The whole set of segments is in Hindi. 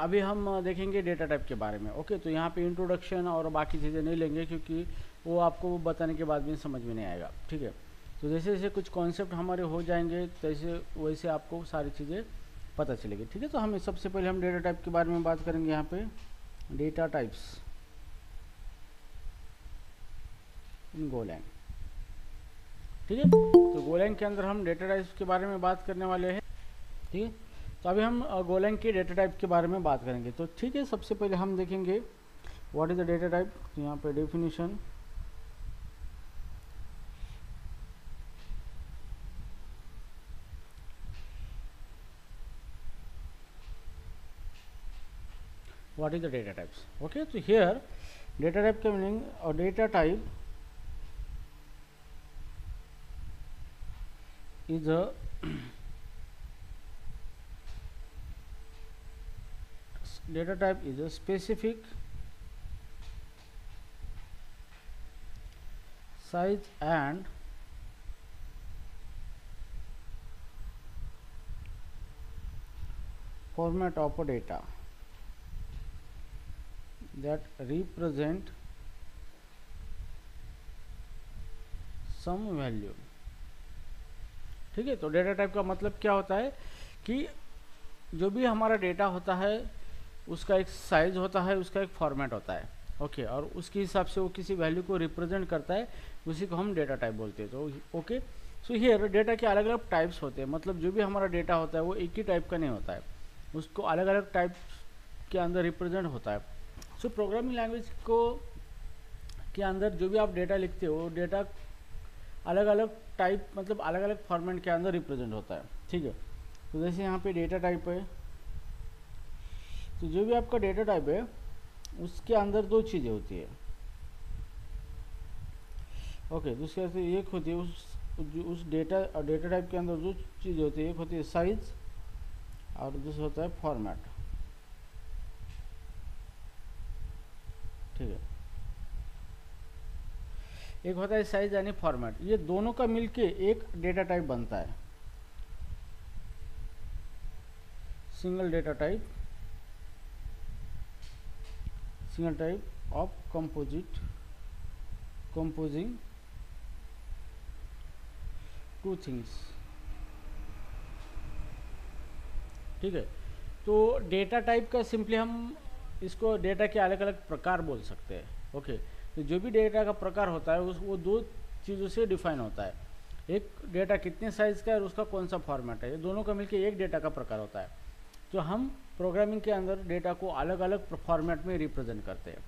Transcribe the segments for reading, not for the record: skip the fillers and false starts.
अभी हम देखेंगे डेटा टाइप के बारे में। ओके, तो यहाँ पे इंट्रोडक्शन और बाकी चीज़ें नहीं लेंगे क्योंकि वो आपको बताने के बाद भी समझ में नहीं आएगा। ठीक है, तो जैसे जैसे कुछ कॉन्सेप्ट हमारे हो जाएंगे तैसे वैसे आपको सारी चीज़ें पता चलेगी। ठीक है, तो हम सबसे पहले हम डेटा टाइप के बारे में बात करेंगे। यहाँ पे डेटा टाइप्स इन गोलैंग। ठीक है, तो गोलैंग के अंदर हम डेटा टाइप्स के बारे में बात करने वाले हैं। ठीक है, तो अभी हम गोलैंग के डेटा टाइप के बारे में बात करेंगे। तो ठीक है, सबसे पहले हम देखेंगे what is the data type. तो यहाँ पे definition, what is the data types. Okay, so here data type का meaning or data type is a data type is a specific size and format of a data that represent some value. ठीक है, तो डेटा टाइप का मतलब क्या होता है कि जो भी हमारा डेटा होता है उसका एक साइज होता है, उसका एक फॉर्मेट होता है। ओके, और उसके हिसाब से वो किसी वैल्यू को रिप्रेजेंट करता है, उसी को हम डेटा टाइप बोलते हैं। तो ओके, सो हियर डेटा के अलग अलग टाइप्स होते हैं। मतलब जो भी हमारा डेटा होता है वो एक ही टाइप का नहीं होता है, उसको अलग अलग टाइप के अंदर रिप्रेजेंट होता है। सो प्रोग्रामिंग लैंग्वेज को के अंदर जो भी आप डेटा लिखते हो, डेटा अलग अलग टाइप मतलब अलग अलग फॉर्मेट के अंदर रिप्रेजेंट होता है। ठीक है, तो जैसे यहाँ पे डेटा टाइप है, तो जो भी आपका डेटा टाइप है उसके अंदर दो चीज़ें होती है। ओके, दूसरे से एक होती है उस डेटा टाइप के अंदर जो चीज़ होती है, एक होती है साइज और दूसरा होता है फॉर्मेट। ठीक है, एक होता है साइज यानी फॉर्मेट, ये दोनों का मिलके एक डेटा टाइप बनता है, single data type, single type of composing two things. ठीक है, तो डेटा टाइप का सिंपली हम इसको डेटा के अलग अलग प्रकार बोल सकते हैं। ओके, तो जो भी डेटा का प्रकार होता है वो दो चीज़ों से डिफाइन होता है। एक डेटा कितने साइज़ का है और उसका कौन सा फॉर्मेट है, ये दोनों का मिलकर एक डेटा का प्रकार होता है। तो हम प्रोग्रामिंग के अंदर डेटा को अलग अलग फॉर्मेट में रिप्रेजेंट करते हैं।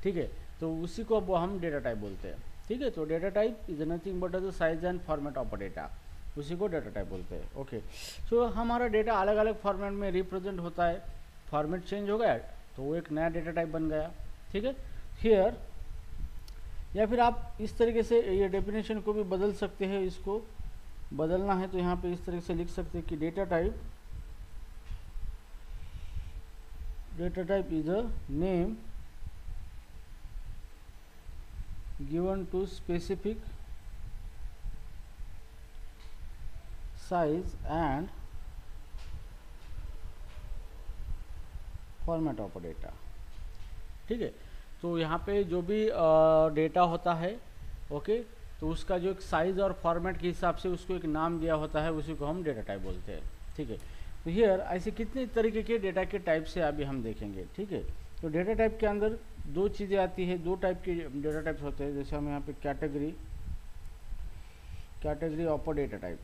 ठीक है, तो उसी को अब हम डेटा टाइप बोलते हैं। ठीक है, तो data type is nothing but the size and format of a data, उसी को डेटा टाइप बोलते हैं। ओके, सो हमारा डेटा अलग अलग फॉर्मेट में रिप्रेजेंट होता है, फॉर्मेट चेंज हो गया तो वो एक नया डेटा टाइप बन गया। ठीक है, हियर या फिर आप इस तरीके से ये डेफिनेशन को भी बदल सकते हैं। इसको बदलना है तो यहाँ पे इस तरीके से लिख सकते हैं कि data type is a name given to specific size and format of a data। ठीक है, तो यहाँ पे जो भी डेटा होता है, ओके, तो उसका जो एक साइज और फॉर्मेट के हिसाब से उसको एक नाम दिया होता है, उसी को हम डेटा टाइप बोलते हैं। ठीक है, तो हियर ऐसे कितने तरीके के डेटा के टाइप से अभी हम देखेंगे। ठीक है, तो डेटा टाइप के अंदर दो चीज़ें आती है, दो टाइप के डेटा टाइप्स होते हैं। जैसे हम यहाँ पे category of a data type,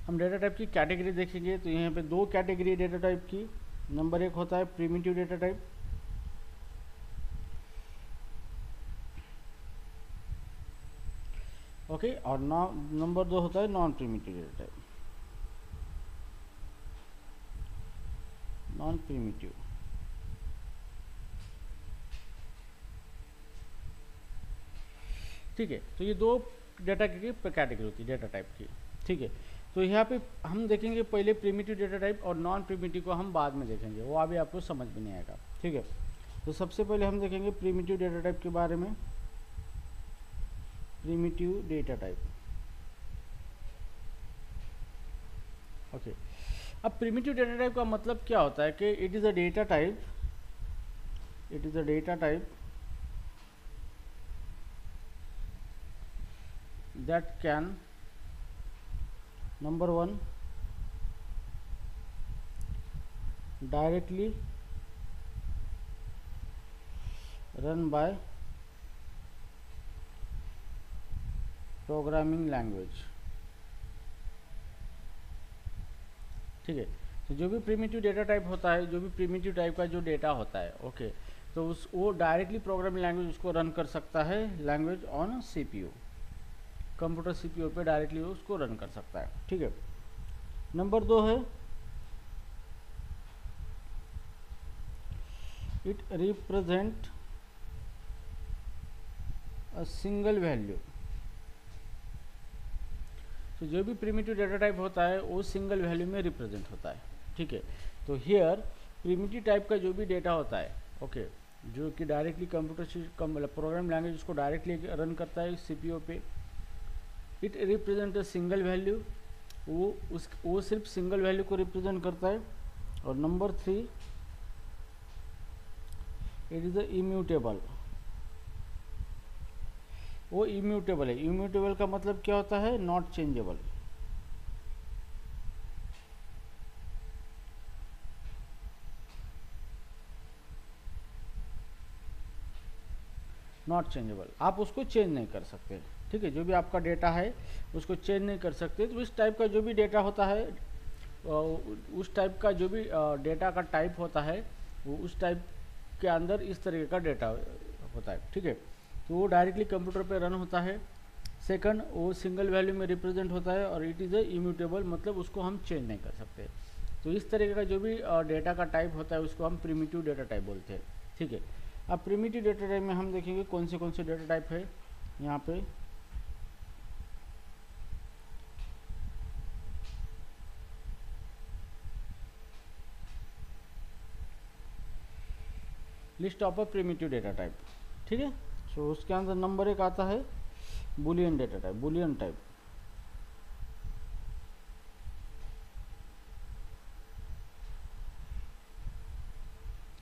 हम डेटा टाइप की कैटेगरी देखेंगे। तो यहाँ पे दो कैटेगरी डेटा टाइप की। नंबर एक होता है प्रिमिटिव डेटा टाइप, ओके, और नंबर दो होता है non primitive data type, non primitive. ठीक है, तो ये दो डेटा की कैटेगरी होती है डेटा टाइप की। ठीक है, तो यहाँ पे हम देखेंगे पहले प्रिमिटिव डेटा टाइप और नॉन प्रिमिटिव को हम बाद में देखेंगे, वो अभी आपको समझ में नहीं आएगा। ठीक है, तो सबसे पहले हम देखेंगे प्रिमिटिव डेटा टाइप के बारे में। प्रिमिटिव डेटा टाइप, ओके, अब प्रिमिटिव डेटा टाइप का मतलब क्या होता है कि it is a data type, it is a data type that can number one directly run by programming language. ठीक है, तो जो भी प्रिमिटिव डेटा टाइप होता है, जो भी प्रिमिटिव टाइप का जो डेटा होता है, ओके, तो उस वो डायरेक्टली प्रोग्रामिंग लैंग्वेज उसको रन कर सकता है, language on CPU, computer CPU पे डायरेक्टली उसको रन कर सकता है। ठीक है, नंबर 2 है it represent a single value. तो जो भी प्रिमिटिव डेटा टाइप होता है वो सिंगल वैल्यू में रिप्रेजेंट होता है। ठीक है, तो हियर प्रिमिटिव टाइप का जो भी डेटा होता है, ओके, जो कि डायरेक्टली कंप्यूटर प्रोग्राम लैंग्वेज उसको डायरेक्टली रन करता है सीपीयू पे, it represent a single value, वो सिर्फ सिंगल वैल्यू को रिप्रेजेंट करता है। और number 3 it is a immutable, वो इम्यूटेबल है। इम्यूटेबल का मतलब क्या होता है? Not changeable. नॉट चेंजेबल, आप उसको चेंज नहीं कर सकते। ठीक है, जो भी आपका डेटा है उसको चेंज नहीं कर सकते। तो इस टाइप का जो भी डेटा होता है, उस टाइप का जो भी डेटा का टाइप होता है, वो उस टाइप के अंदर इस तरीके का डेटा होता है। ठीक है, तो वो डायरेक्टली कंप्यूटर पे रन होता है। सेकंड, वो सिंगल वैल्यू में रिप्रेजेंट होता है और इट इज़ अ इम्यूटेबल, मतलब उसको हम चेंज नहीं कर सकते। तो इस तरीके का जो भी डेटा का टाइप होता है उसको हम प्रिमिटिव डेटा टाइप बोलते हैं। ठीक है, अब प्रिमिटिव डेटा टाइप में हम देखेंगे कौन से डेटा टाइप है। यहाँ पे list of a primitive data type. ठीक है, सो उसके अंदर नंबर 1 आता है Boolean data type, Boolean type.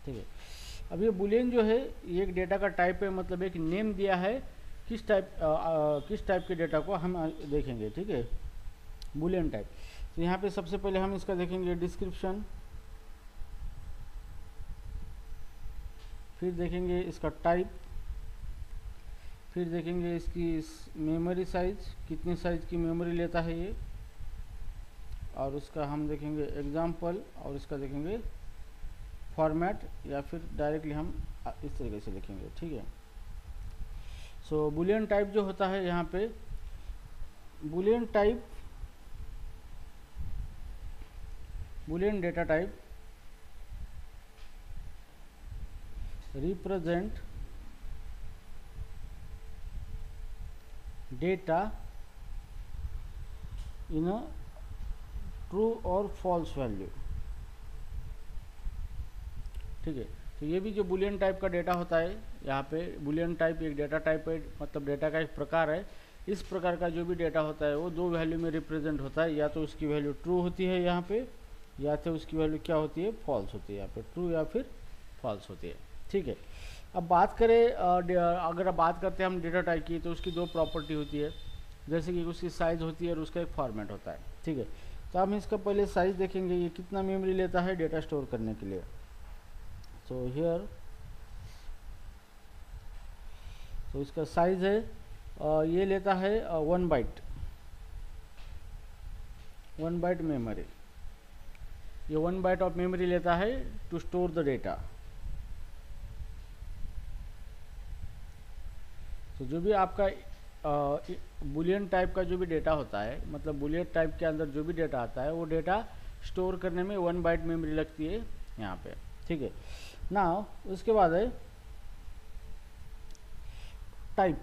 ठीक है, अब ये बुलियन जो है ये एक डेटा का टाइप है, मतलब एक नेम दिया है किस टाइप के डेटा को हम देखेंगे। ठीक है, बुलियन टाइप। तो यहाँ पे सबसे पहले हम इसका देखेंगे डिस्क्रिप्शन, फिर देखेंगे इसका टाइप, फिर देखेंगे इसकी मेमोरी साइज, कितनी साइज की मेमोरी लेता है ये, और उसका हम देखेंगे एग्जाम्पल, और इसका देखेंगे फॉर्मेट, या फिर डायरेक्टली हम इस तरीके से लिखेंगे। ठीक है, सो बुलियन टाइप जो होता है यहाँ पे, Boolean type, Boolean data type represent data in a true और फॉल्स वैल्यू। ठीक है, तो ये भी जो बुलियन टाइप का डेटा होता है, यहाँ पे बुलियन टाइप एक डेटा टाइप है, मतलब डेटा का एक प्रकार है। इस प्रकार का जो भी डेटा होता है वो 2 वैल्यू में रिप्रेजेंट होता है, या तो उसकी वैल्यू ट्रू होती है यहाँ पे, या तो उसकी वैल्यू क्या होती है? फॉल्स होती है। यहाँ पे ट्रू या फिर फॉल्स होती है। ठीक है, अब बात करें अगर बात करते हैं हम डेटा टाइप की, तो उसकी 2 प्रॉपर्टी होती है, जैसे कि उसकी साइज़ होती है और उसका एक फॉर्मेट होता है। ठीक है, तो हम इसका पहले साइज़ देखेंगे, ये कितना मेमोरी लेता है डेटा स्टोर करने के लिए। सो हियर, तो इसका साइज़ है ये लेता है 1 बाइट, 1 बाइट मेमोरी, ये 1 बाइट ऑफ मेमोरी लेता है टू स्टोर द डेटा। तो जो भी आपका बुलियन टाइप का जो भी डेटा होता है, मतलब बुलियन टाइप के अंदर जो भी डेटा आता है वो डेटा स्टोर करने में 1 बाइट मेमोरी लगती है यहाँ पे। ठीक है, ना उसके बाद है टाइप।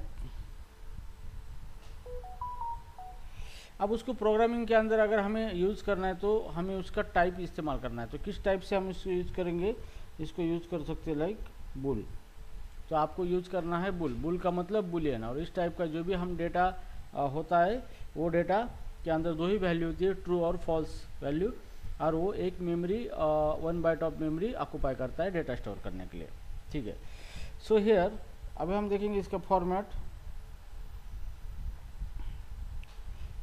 अब उसको प्रोग्रामिंग के अंदर अगर हमें यूज़ करना है तो हमें उसका टाइप इस्तेमाल करना है। तो किस टाइप से हम इसको यूज़ करेंगे? इसको यूज़ कर सकते हैं लाइक बुल। तो आपको यूज करना है बुल, बुल का मतलब बुलियन। और इस टाइप का जो भी हम डेटा होता है वो डेटा के अंदर 2 ही वैल्यू होती है, ट्रू और फॉल्स वैल्यू। और वो एक memory 1 byte of memory occupy करता है डेटा स्टोर करने के लिए, ठीक है। सो हियर अभी हम देखेंगे इसका फॉर्मेट,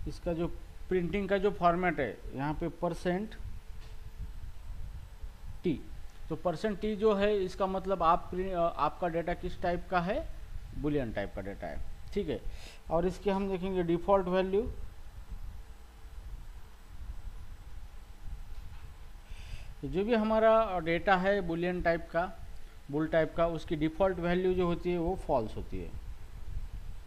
इसका जो प्रिंटिंग का जो फॉर्मेट है यहाँ पे %t। तो %t जो है इसका मतलब आपका डेटा किस टाइप का है, बुलियन टाइप का डेटा है, ठीक है। और इसके हम देखेंगे डिफ़ॉल्ट वैल्यू, तो जो भी हमारा डेटा है बुलियन टाइप का, बुल टाइप का, उसकी डिफ़ॉल्ट वैल्यू जो होती है वो फॉल्स होती है,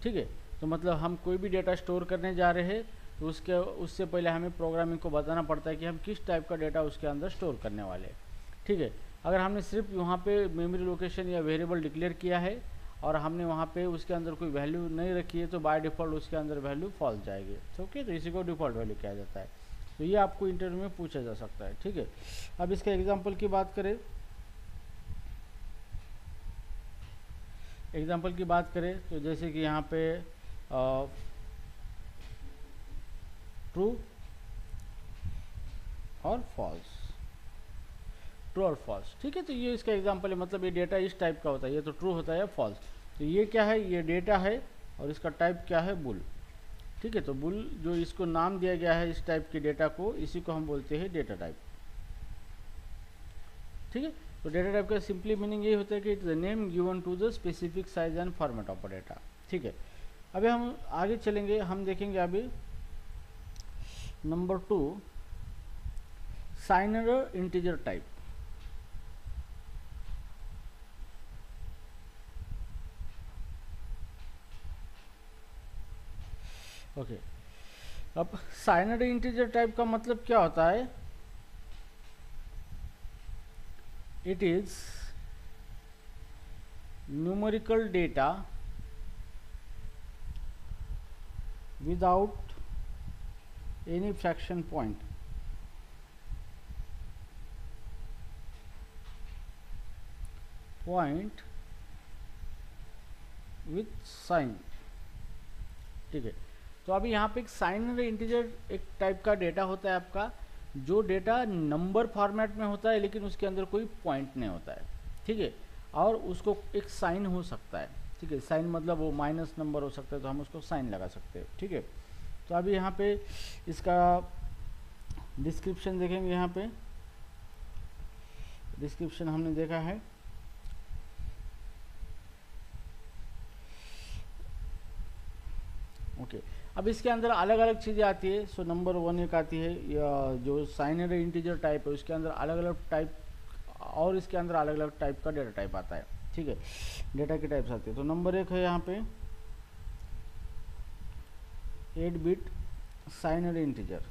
ठीक है। तो मतलब हम कोई भी डेटा स्टोर करने जा रहे हैं तो उससे पहले हमें प्रोग्रामिंग को बताना पड़ता है कि हम किस टाइप का डेटा उसके अंदर स्टोर करने वाले हैं, ठीक है। अगर हमने सिर्फ वहाँ पे मेमोरी लोकेशन या वेरिएबल डिक्लेयर किया है और हमने वहाँ पे उसके अंदर कोई वैल्यू नहीं रखी है तो बाय डिफ़ॉल्ट उसके अंदर वैल्यू फॉल्स जाएगी, तो ओके। तो इसी को डिफ़ॉल्ट वैल्यू कहा जाता है। तो ये आपको इंटरव्यू में पूछा जा सकता है, ठीक है। अब इसका एग्जाम्पल की बात करें, तो जैसे कि यहाँ पे ट्रू और फॉल्स, ठीक है। तो ये इसका एग्जांपल है, मतलब ये डेटा इस टाइप का होता है, ये तो ट्रू होता है या फॉल्स। तो ये क्या है, ये डेटा है और इसका टाइप क्या है, बुल, ठीक है। तो बुल जो इसको नाम दिया गया है इस टाइप के डेटा को, इसी को हम बोलते हैं डेटा टाइप, ठीक है। तो डेटा टाइप का सिंपली मीनिंग ये होता है कि it's the name given to the specific size and format of a data, ठीक है। अभी हम आगे चलेंगे, हम देखेंगे अभी number 2 signed integer type. Okay, अब साइनर इंटीजर टाइप का मतलब क्या होता है, it is numerical data without any fraction point with sign, ठीक है। तो अभी यहाँ पे एक साइनर इंटीजर एक टाइप का डेटा होता है आपका, जो डेटा नंबर फॉर्मेट में होता है लेकिन उसके अंदर कोई पॉइंट नहीं होता है, ठीक है। और उसको एक साइन हो सकता है, ठीक है। साइन मतलब वो माइनस नंबर हो सकता है, तो हम उसको साइन लगा सकते हैं, ठीक है। तो अभी यहाँ पे इसका डिस्क्रिप्शन देखेंगे, यहाँ पे डिस्क्रिप्शन हमने देखा है, ओके। अब इसके अंदर अलग अलग चीज़ें आती है। सो नंबर 1 एक आती है, या जो साइनर इंटीजर टाइप है उसके अंदर अलग अलग टाइप, और इसके अंदर अलग अलग टाइप का डेटा टाइप आता है, ठीक है। डेटा के टाइप्स आते हैं। तो नंबर 1 है यहाँ पे 8 बिट साइनर इंटीजर,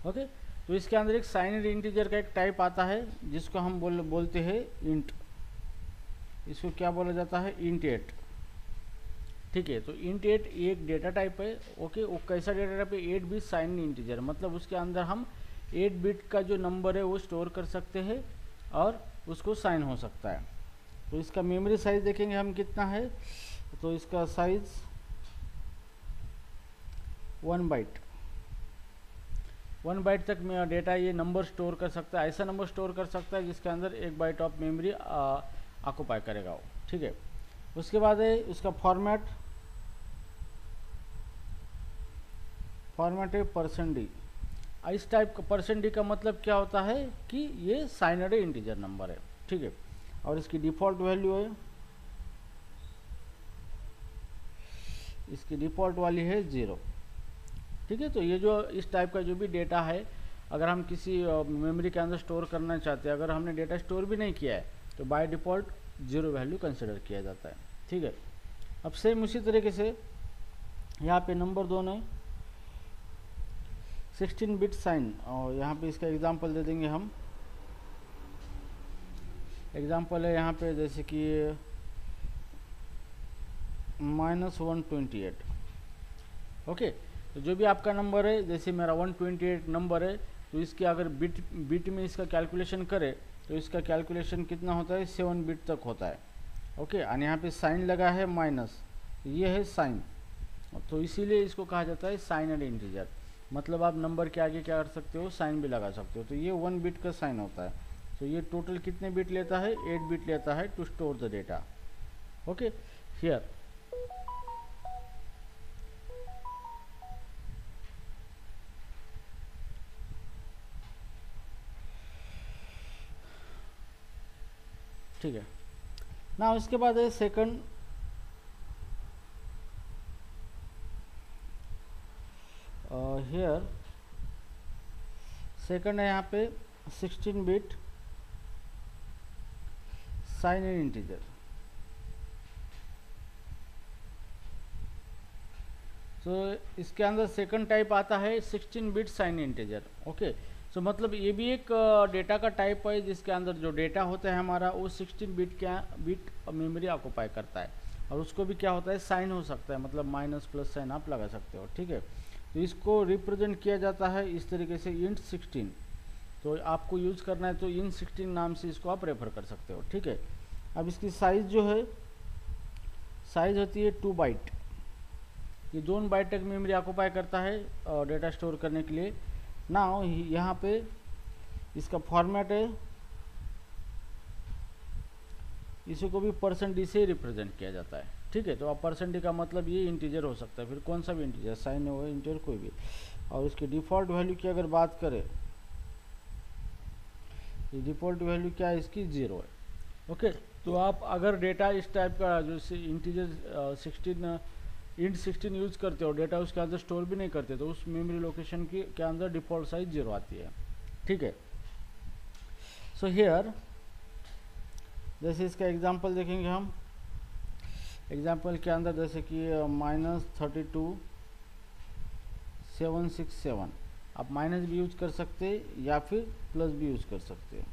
ओके। तो इसके अंदर एक साइनर इंटीजर का एक टाइप आता है जिसको हम बोलते हैं इंट, इसको क्या बोला जाता है, इंट 8, ठीक है। तो इंट 8 एक डेटा टाइप है, ओके। वो कैसा डेटा टाइप है, 8 बिट साइन इंटीजर, मतलब उसके अंदर हम 8 बिट का जो नंबर है वो स्टोर कर सकते हैं और उसको साइन हो सकता है। तो इसका मेमोरी साइज देखेंगे हम कितना है, तो इसका साइज 1 बाइट तक में डेटा ये नंबर स्टोर कर सकता है, ऐसा नंबर स्टोर कर सकता है जिसके अंदर 1 बाइट ऑफ मेमोरी ऑक्यूपाई करेगा वो, ठीक है। उसके बाद है उसका फॉर्मेट है %d। इस टाइप का %d का मतलब क्या होता है कि ये साइनरी इंटीजर नंबर है, ठीक है। और इसकी डिफ़ॉल्ट वैल्यू है, इसकी डिफ़ॉल्ट वाली है 0, ठीक है। तो ये जो इस टाइप का जो भी डेटा है, अगर हम किसी मेमोरी के अंदर स्टोर करना चाहते हैं, अगर हमने डेटा स्टोर भी नहीं किया है तो बाय डिफ़ॉल्ट 0 वैल्यू कंसिडर किया जाता है, ठीक है। अब सेम उसी तरीके से यहाँ पे नंबर 2 है 16 बिट साइन, और यहाँ पे इसका एग्जांपल दे देंगे हम। एग्जांपल है यहाँ पे जैसे कि -128, ओके। तो जो भी आपका नंबर है, जैसे मेरा 128 नंबर है, तो इसके अगर बिट में इसका कैलकुलेशन करे तो इसका कैलकुलेशन कितना होता है, 7 बिट तक होता है, ओके। और यहाँ पे साइन लगा है माइनस, ये है साइन, तो इसीलिए इसको कहा जाता है साइनड इंटीजर। मतलब आप नंबर के आगे क्या कर सकते हो, साइन भी लगा सकते हो। तो ये 1 बिट का साइन होता है। तो ये टोटल कितने बिट लेता है, 8 बिट लेता है to store the data. Okay, here ठीक है ना। उसके बाद है सेकंड, हियर सेकंड है यहाँ पे 16 बिट साइन इन इंटीजर। तो इसके अंदर सेकंड टाइप आता है 16 बिट साइन इंटीजर। ओके, सो मतलब ये भी एक डेटा का टाइप है जिसके अंदर जो डेटा होता है हमारा वो 16 बिट मेमोरी ऑक्युपाई करता है। और उसको भी क्या होता है, साइन हो सकता है, मतलब माइनस प्लस साइन आप लगा सकते हो। ठीक है, तो इसको रिप्रेजेंट किया जाता है इस तरीके से int 16। तो आपको यूज़ करना है तो int 16 नाम से इसको आप रेफर कर सकते हो। ठीक है, अब इसकी साइज़ जो है, साइज़ होती है 2 बाइट। ये 2 बाइट तक मेमोरी ऑक्युपाई करता है डेटा स्टोर करने के लिए। ना यहाँ पे इसका फॉर्मेट है, इसी को भी %d से रिप्रेजेंट किया जाता है। ठीक है, तो अब %d का मतलब ये इंटीजर हो सकता है, फिर कौन सा भी इंटीजर, साइन हो इंटीजर कोई भी। और इसकी डिफ़ॉल्ट वैल्यू की अगर बात करें, ये डिफ़ॉल्ट वैल्यू क्या है इसकी, 0 है। ओके, तो आप अगर डेटा इस टाइप का जो इंटीजर 16 int 16 यूज़ करते हो, डेटा उसके अंदर स्टोर भी नहीं करते, तो उस मेमोरी लोकेशन के अंदर डिफ़ॉल्ट साइज 0 आती है। ठीक है, सो हियर जैसे इसका एग्जांपल देखेंगे हम, एग्जांपल के अंदर जैसे कि -32 767, आप माइनस भी यूज कर सकते हैं या फिर प्लस भी यूज कर सकते हैं।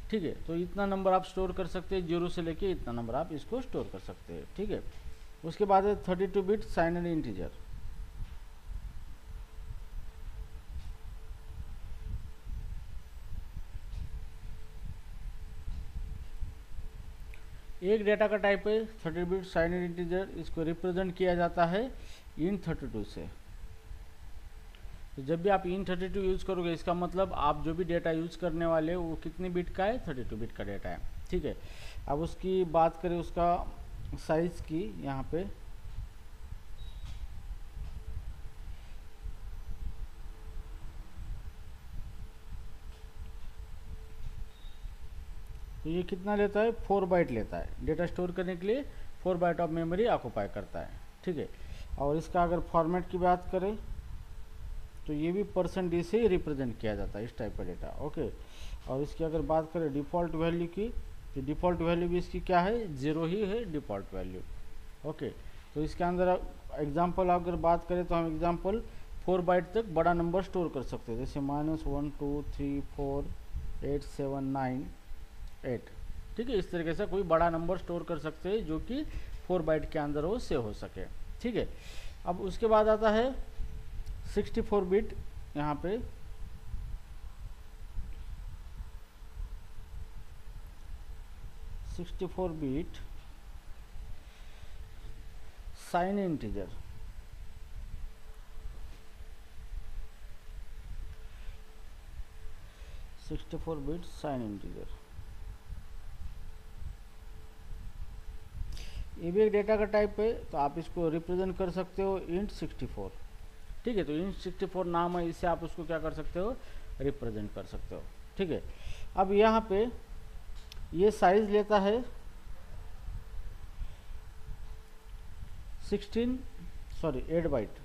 ठीक है, तो इतना नंबर आप स्टोर कर सकते हैं, 0 से लेके इतना नंबर आप इसको स्टोर कर सकते हैं। ठीक है, उसके बाद है 32 बिट साइनड इंटीजर। एक डेटा का टाइप है 30 बिट साइनड इंटीजर, इसको रिप्रेजेंट किया जाता है int 32 से। तो जब भी आप int 32 यूज़ करोगे, इसका मतलब आप जो भी डेटा यूज़ करने वाले हो वो कितने बिट का है, 32 बिट का डेटा है। ठीक है, अब उसकी बात करें उसका साइज की, यहाँ पे तो ये कितना लेता है, 4 बाइट लेता है। डेटा स्टोर करने के लिए 4 बाइट ऑफ मेमोरी ऑक्युपाई करता है। ठीक है, और इसका अगर फॉर्मेट की बात करें तो ये भी %d से ही रिप्रेजेंट किया जाता है इस टाइप का डेटा। ओके, और इसकी अगर बात करें डिफ़ॉल्ट वैल्यू की, तो डिफ़ॉल्ट वैल्यू भी इसकी क्या है, 0 ही है डिफ़ॉल्ट वैल्यू। ओके, तो इसके अंदर एग्जांपल अगर बात करें तो हम एग्जांपल 4 बाइट तक बड़ा नंबर स्टोर कर सकते हैं, जैसे -1 2 3 4 8 7 9 8। ठीक है, इस तरीके से कोई बड़ा नंबर स्टोर कर सकते हैं जो कि 4 बाइट के अंदर वो सेव हो सके। ठीक है, अब उसके बाद आता है 64 बिट, यहाँ पे 64 bit sign integer. Bit sign integer, ये भी एक डेटा का टाइप है, तो आप इसको रिप्रेजेंट कर सकते हो int 64। ठीक है, तो int 64 नाम है, इससे आप उसको क्या कर सकते हो, रिप्रेजेंट कर सकते हो। ठीक है, अब यहाँ पे ये साइज लेता है 8 बाइट।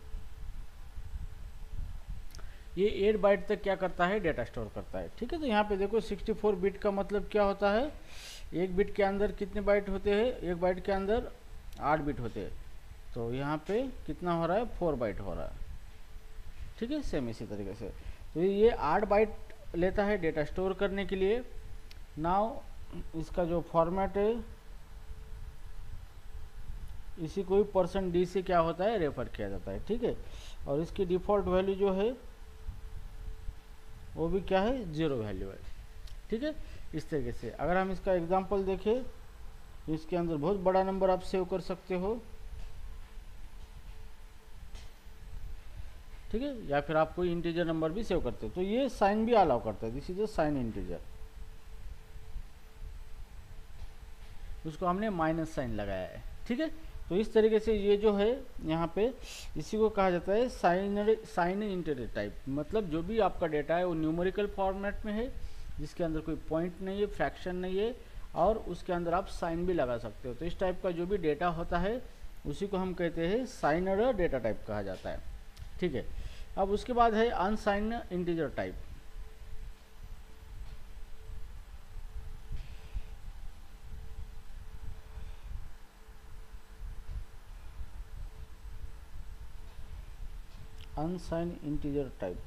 ये 8 बाइट तक क्या करता है, डेटा स्टोर करता है। ठीक है, तो यहाँ पे देखो 64 बिट का मतलब क्या होता है, एक बिट के अंदर कितने बाइट होते हैं, एक बाइट के अंदर 8 बिट होते हैं। तो यहाँ पे कितना हो रहा है, 4 बाइट हो रहा है। ठीक है, सेम इसी तरीके से। तो ये 8 बाइट लेता है डेटा स्टोर करने के लिए। नाउ इसका जो फॉर्मेट है, इसी को भी %d से क्या होता है, रेफर किया जाता है। ठीक है, और इसकी डिफ़ॉल्ट वैल्यू जो है वो भी क्या है, 0 वैल्यू है। ठीक है, इस तरीके से अगर हम इसका एग्जांपल देखें तो इसके अंदर बहुत बड़ा नंबर आप सेव कर सकते हो। ठीक है, या फिर आप कोई इंटीजर नंबर भी सेव करते हो तो ये साइन भी अलाउ करता है, this is a sign integer. उसको हमने माइनस साइन लगाया है, ठीक है। तो इस तरीके से ये जो है यहाँ पे इसी को कहा जाता है साइन इंटीजर टाइप, मतलब जो भी आपका डेटा है वो न्यूमेरिकल फॉर्मेट में है, जिसके अंदर कोई पॉइंट नहीं है, फ्रैक्शन नहीं है, और उसके अंदर आप साइन भी लगा सकते हो। तो इस टाइप का जो भी डेटा होता है उसी को हम कहते हैं साइनर डेटा टाइप कहा जाता है, ठीक है। अब उसके बाद है unsigned integer type. Unsigned integer type,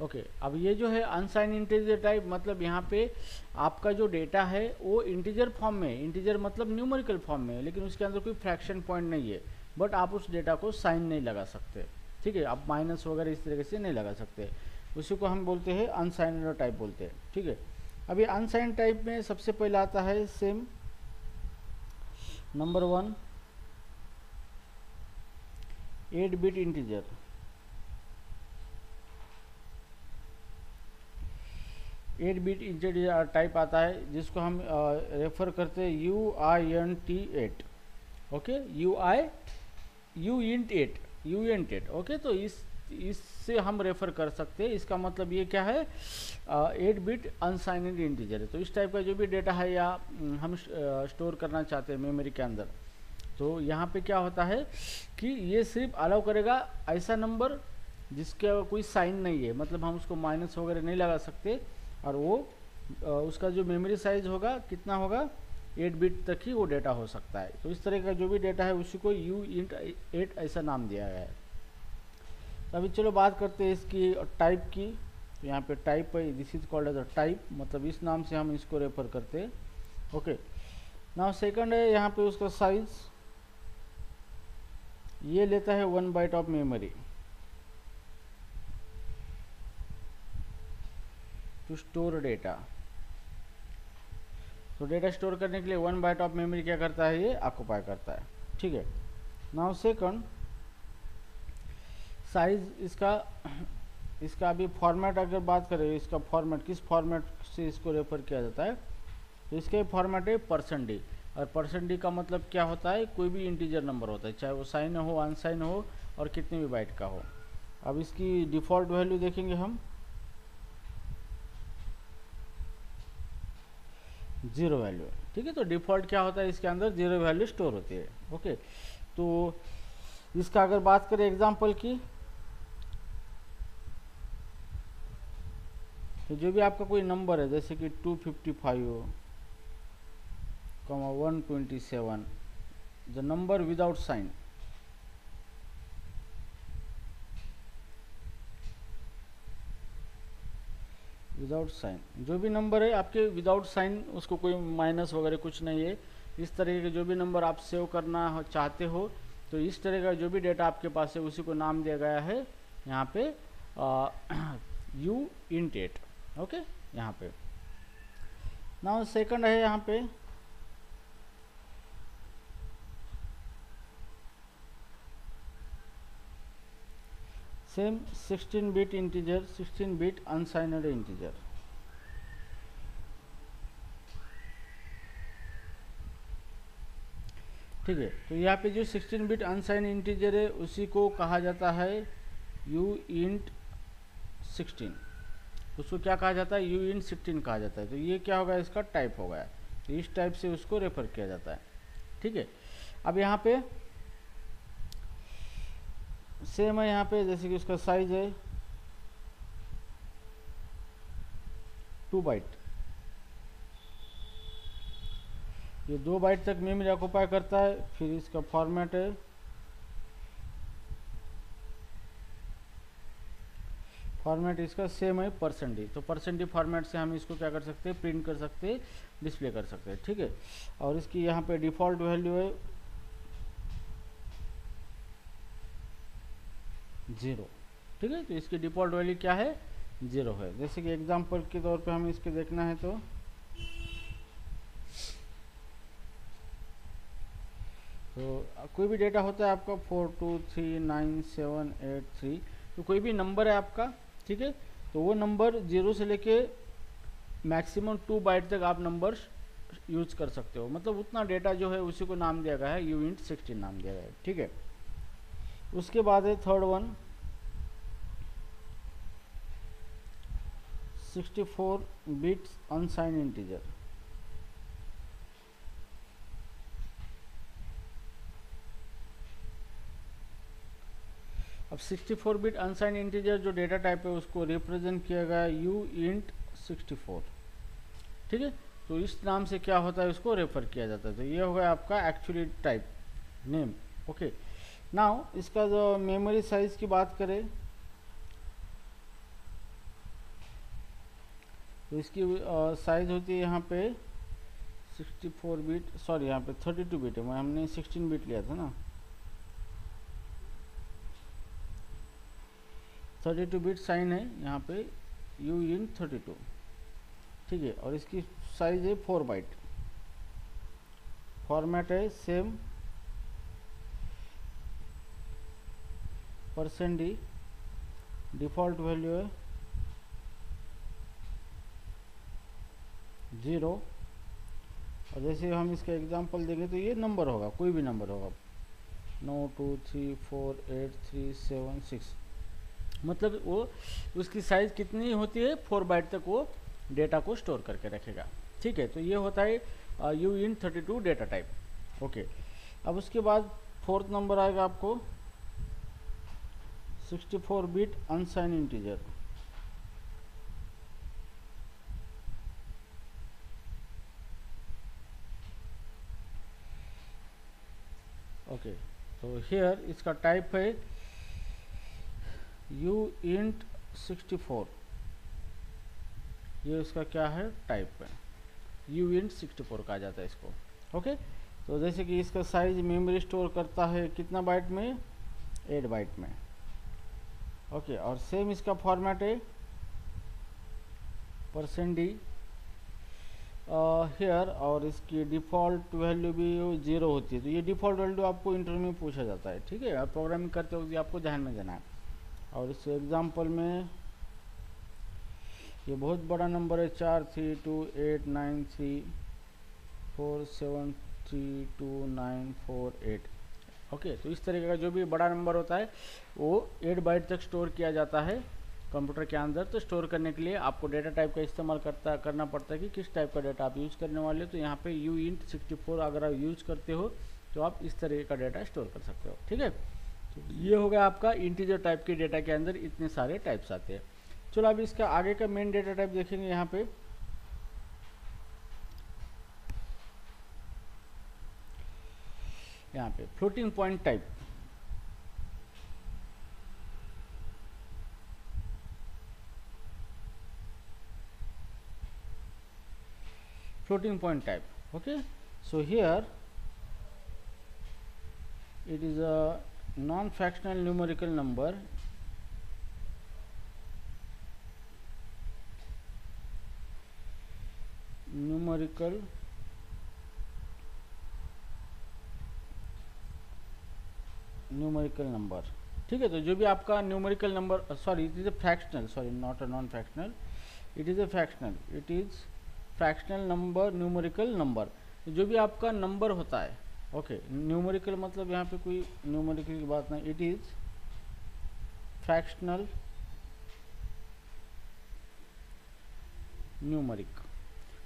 okay. अब ये जो है अनसाइंड इंटीजर टाइप, मतलब यहाँ पे आपका जो डेटा है वो इंटीजर फॉर्म में है, इंटीजर मतलब न्यूमेरिकल फॉर्म में है, लेकिन उसके अंदर कोई फ्रैक्शन पॉइंट नहीं है, बट आप उस डेटा को साइन नहीं लगा सकते, ठीक है। आप माइनस वगैरह इस तरीके से नहीं लगा सकते, उसी को हम बोलते हैं अनसाइंड टाइप बोलते हैं, ठीक है। अभी अनसाइंड टाइप में सबसे पहले आता है same number 1 8 bit integer. Eight bit integer type आता है जिसको हम रेफर करते हैं UINT8, ओके, UINT8, ओके। तो इससे हम रेफर कर सकते हैं, इसका मतलब ये क्या है, 8 बिट अनसाइंड इंटीजर है। तो इस टाइप का जो भी डेटा है या हम स्टोर करना चाहते हैं मेमोरी के अंदर, तो यहाँ पे क्या होता है कि ये सिर्फ अलाउ करेगा ऐसा नंबर जिसका कोई साइन नहीं है, मतलब हम उसको माइनस वगैरह नहीं लगा सकते, और वो उसका जो मेमोरी साइज होगा कितना होगा, 8 बिट तक ही वो डेटा हो सकता है। तो इस तरह का जो भी डेटा है उसी को UINT8 ऐसा नाम दिया गया है। तो अभी चलो बात करते हैं इसकी टाइप की। तो यहाँ पे टाइप है, this is called as a type, मतलब इस नाम से हम इसको रेफर करते हैं, ओके। नाउ सेकंड है यहाँ पे उसका साइज, ये लेता है 1 byte of memory to store data. तो डेटा स्टोर करने के लिए 1 बाइट ऑफ मेमोरी क्या करता है, ये ऑक्युपाई करता है, ठीक है। नाउ सेकंड साइज, इसका अभी फॉर्मेट अगर बात करें, इसका फॉर्मेट किस फॉर्मेट से इसको रेफर किया जाता है, तो इसका फॉर्मेट है %d, और %d का मतलब क्या होता है, कोई भी इंटीजर नंबर होता है, चाहे वो साइन हो, अनसाइन हो, और कितने भी बाइट का हो। अब इसकी डिफ़ॉल्ट वैल्यू देखेंगे हम, 0 वैल्यू है, ठीक है। तो डिफ़ॉल्ट क्या होता है, इसके अंदर 0 वैल्यू स्टोर होती है, ओके। तो इसका अगर बात करें एग्जांपल की, तो जो भी आपका कोई नंबर है जैसे कि 255, 127, the number without sign, without sign, जो भी नंबर है आपके विदाउट साइन, उसको कोई माइनस वगैरह कुछ नहीं है। इस तरह के जो भी नंबर आप सेव करना चाहते हो, तो इस तरह का जो भी डेटा आपके पास है उसी को नाम दिया गया है यहाँ पे UINT8, ओके। यहाँ पे नाउ सेकंड है यहाँ पे same 16 bit integer, 16 bit unsigned integer, ठीक है। तो यहाँ पे जो 16 बिट अनसाइंड इंटीजर है उसी को कहा जाता है UINT16, उसको क्या कहा जाता है, UINT16 कहा जाता है। तो ये क्या होगा, इसका टाइप होगा, तो इस टाइप से उसको रेफर किया जाता है, ठीक है। अब यहाँ पे सेम है, यहाँ पे जैसे कि उसका साइज है 2 बाइट, ये 2 बाइट तक मेमोरी ऑक्युपाई करता है। फिर इसका फॉर्मेट है, फॉर्मेट इसका सेम है %d, तो %d फॉर्मेट से हम इसको क्या कर सकते हैं, प्रिंट कर सकते हैं, डिस्प्ले कर सकते हैं, ठीक है। और इसकी यहाँ पे डिफ़ॉल्ट वैल्यू है 0, ठीक है। तो इसकी डिफ़ॉल्ट वैल्यू क्या है, 0 है। जैसे कि एग्जांपल के तौर पे हमें इसके देखना है, तो तो कोई भी डेटा होता है आपका 423978 तो कोई भी नंबर है आपका, ठीक है, तो वो नंबर 0 से लेके मैक्सिमम 2 बाइट तक आप नंबर्स यूज कर सकते हो। मतलब उतना डेटा जो है उसी को नाम दिया गया है, uint16 नाम दिया गया है, ठीक है। उसके बाद है third one 64 bits unsigned integer. अब 64 बिट अनसाइंड इंटीजर जो डेटा टाइप है उसको रिप्रेजेंट किया गया uint64, ठीक है। तो इस नाम से क्या होता है, उसको रेफर किया जाता है। तो ये होगा आपका actually type name, okay. Now इसका जो मेमोरी साइज की बात करें तो इसकी साइज होती है यहाँ पे 64 बिट, सॉरी यहाँ पे 32 बिट है, हमने 16 बिट लिया था ना, 32 बिट साइन है यहाँ पे uint32, ठीक है। और इसकी साइज है 4 बाइट, फॉर्मेट है सेम %d, डिफ़ॉल्ट वैल्यू है 0। और जैसे हम इसका एग्जांपल देंगे तो ये नंबर होगा, कोई भी नंबर होगा 92348376, मतलब वो उसकी साइज़ कितनी होती है, 4 बाइट तक वो डेटा को स्टोर करके रखेगा, ठीक है। तो ये होता है uint32 डेटा टाइप, ओके। अब उसके बाद फोर्थ नंबर आएगा आपको 64 बिट अनसाइंड इंटीजर। ओके, तो हियर इसका टाइप है uint64, ये इसका क्या है, टाइप है uint64 कहा जाता है इसको, ओके। तो जैसे कि इसका साइज मेमोरी स्टोर करता है कितना बाइट में, 8 बाइट में, ओके। और सेम इसका फॉर्मेट है %d हेयर, और इसकी डिफ़ॉल्ट वैल्यू भी 0 होती है। तो ये डिफ़ॉल्ट वैल्यू आपको इंटरव्यू में पूछा जाता है, ठीक है, आप प्रोग्रामिंग करते वक्त आपको ध्यान में देना है। और इस एग्जांपल में ये बहुत बड़ा नंबर है 432893473298, ओके। तो इस तरीके का जो भी बड़ा नंबर होता है वो 8 बाइट तक स्टोर किया जाता है कंप्यूटर के अंदर। तो स्टोर करने के लिए आपको डेटा टाइप का इस्तेमाल करना पड़ता है कि किस टाइप का डेटा आप यूज़ करने वाले हो। तो यहाँ पे uint64 अगर आप यूज़ करते हो तो आप इस तरीके का डेटा स्टोर कर सकते हो, ठीक है। तो ये हो गया आपका इंटीजर टाइप के डेटा के अंदर इतने सारे टाइप्स आते हैं। चलो अभी इसका आगे का मेन डेटा टाइप देखेंगे। यहाँ पे floating point type, floating point type, okay. So here it is a non-fractional numerical number numerical number, ठीक है। तो जो भी आपका numerical number, sorry it is a fractional, sorry not a non fractional, it is a fractional, it is fractional number, numerical number. जो भी आपका नंबर होता है, ओके, न्यूमेरिकल मतलब यहाँ पे कोई न्यूमेरिकल की बात नहीं, इट इज़ फ्रैक्शनल न्यूमेरिक।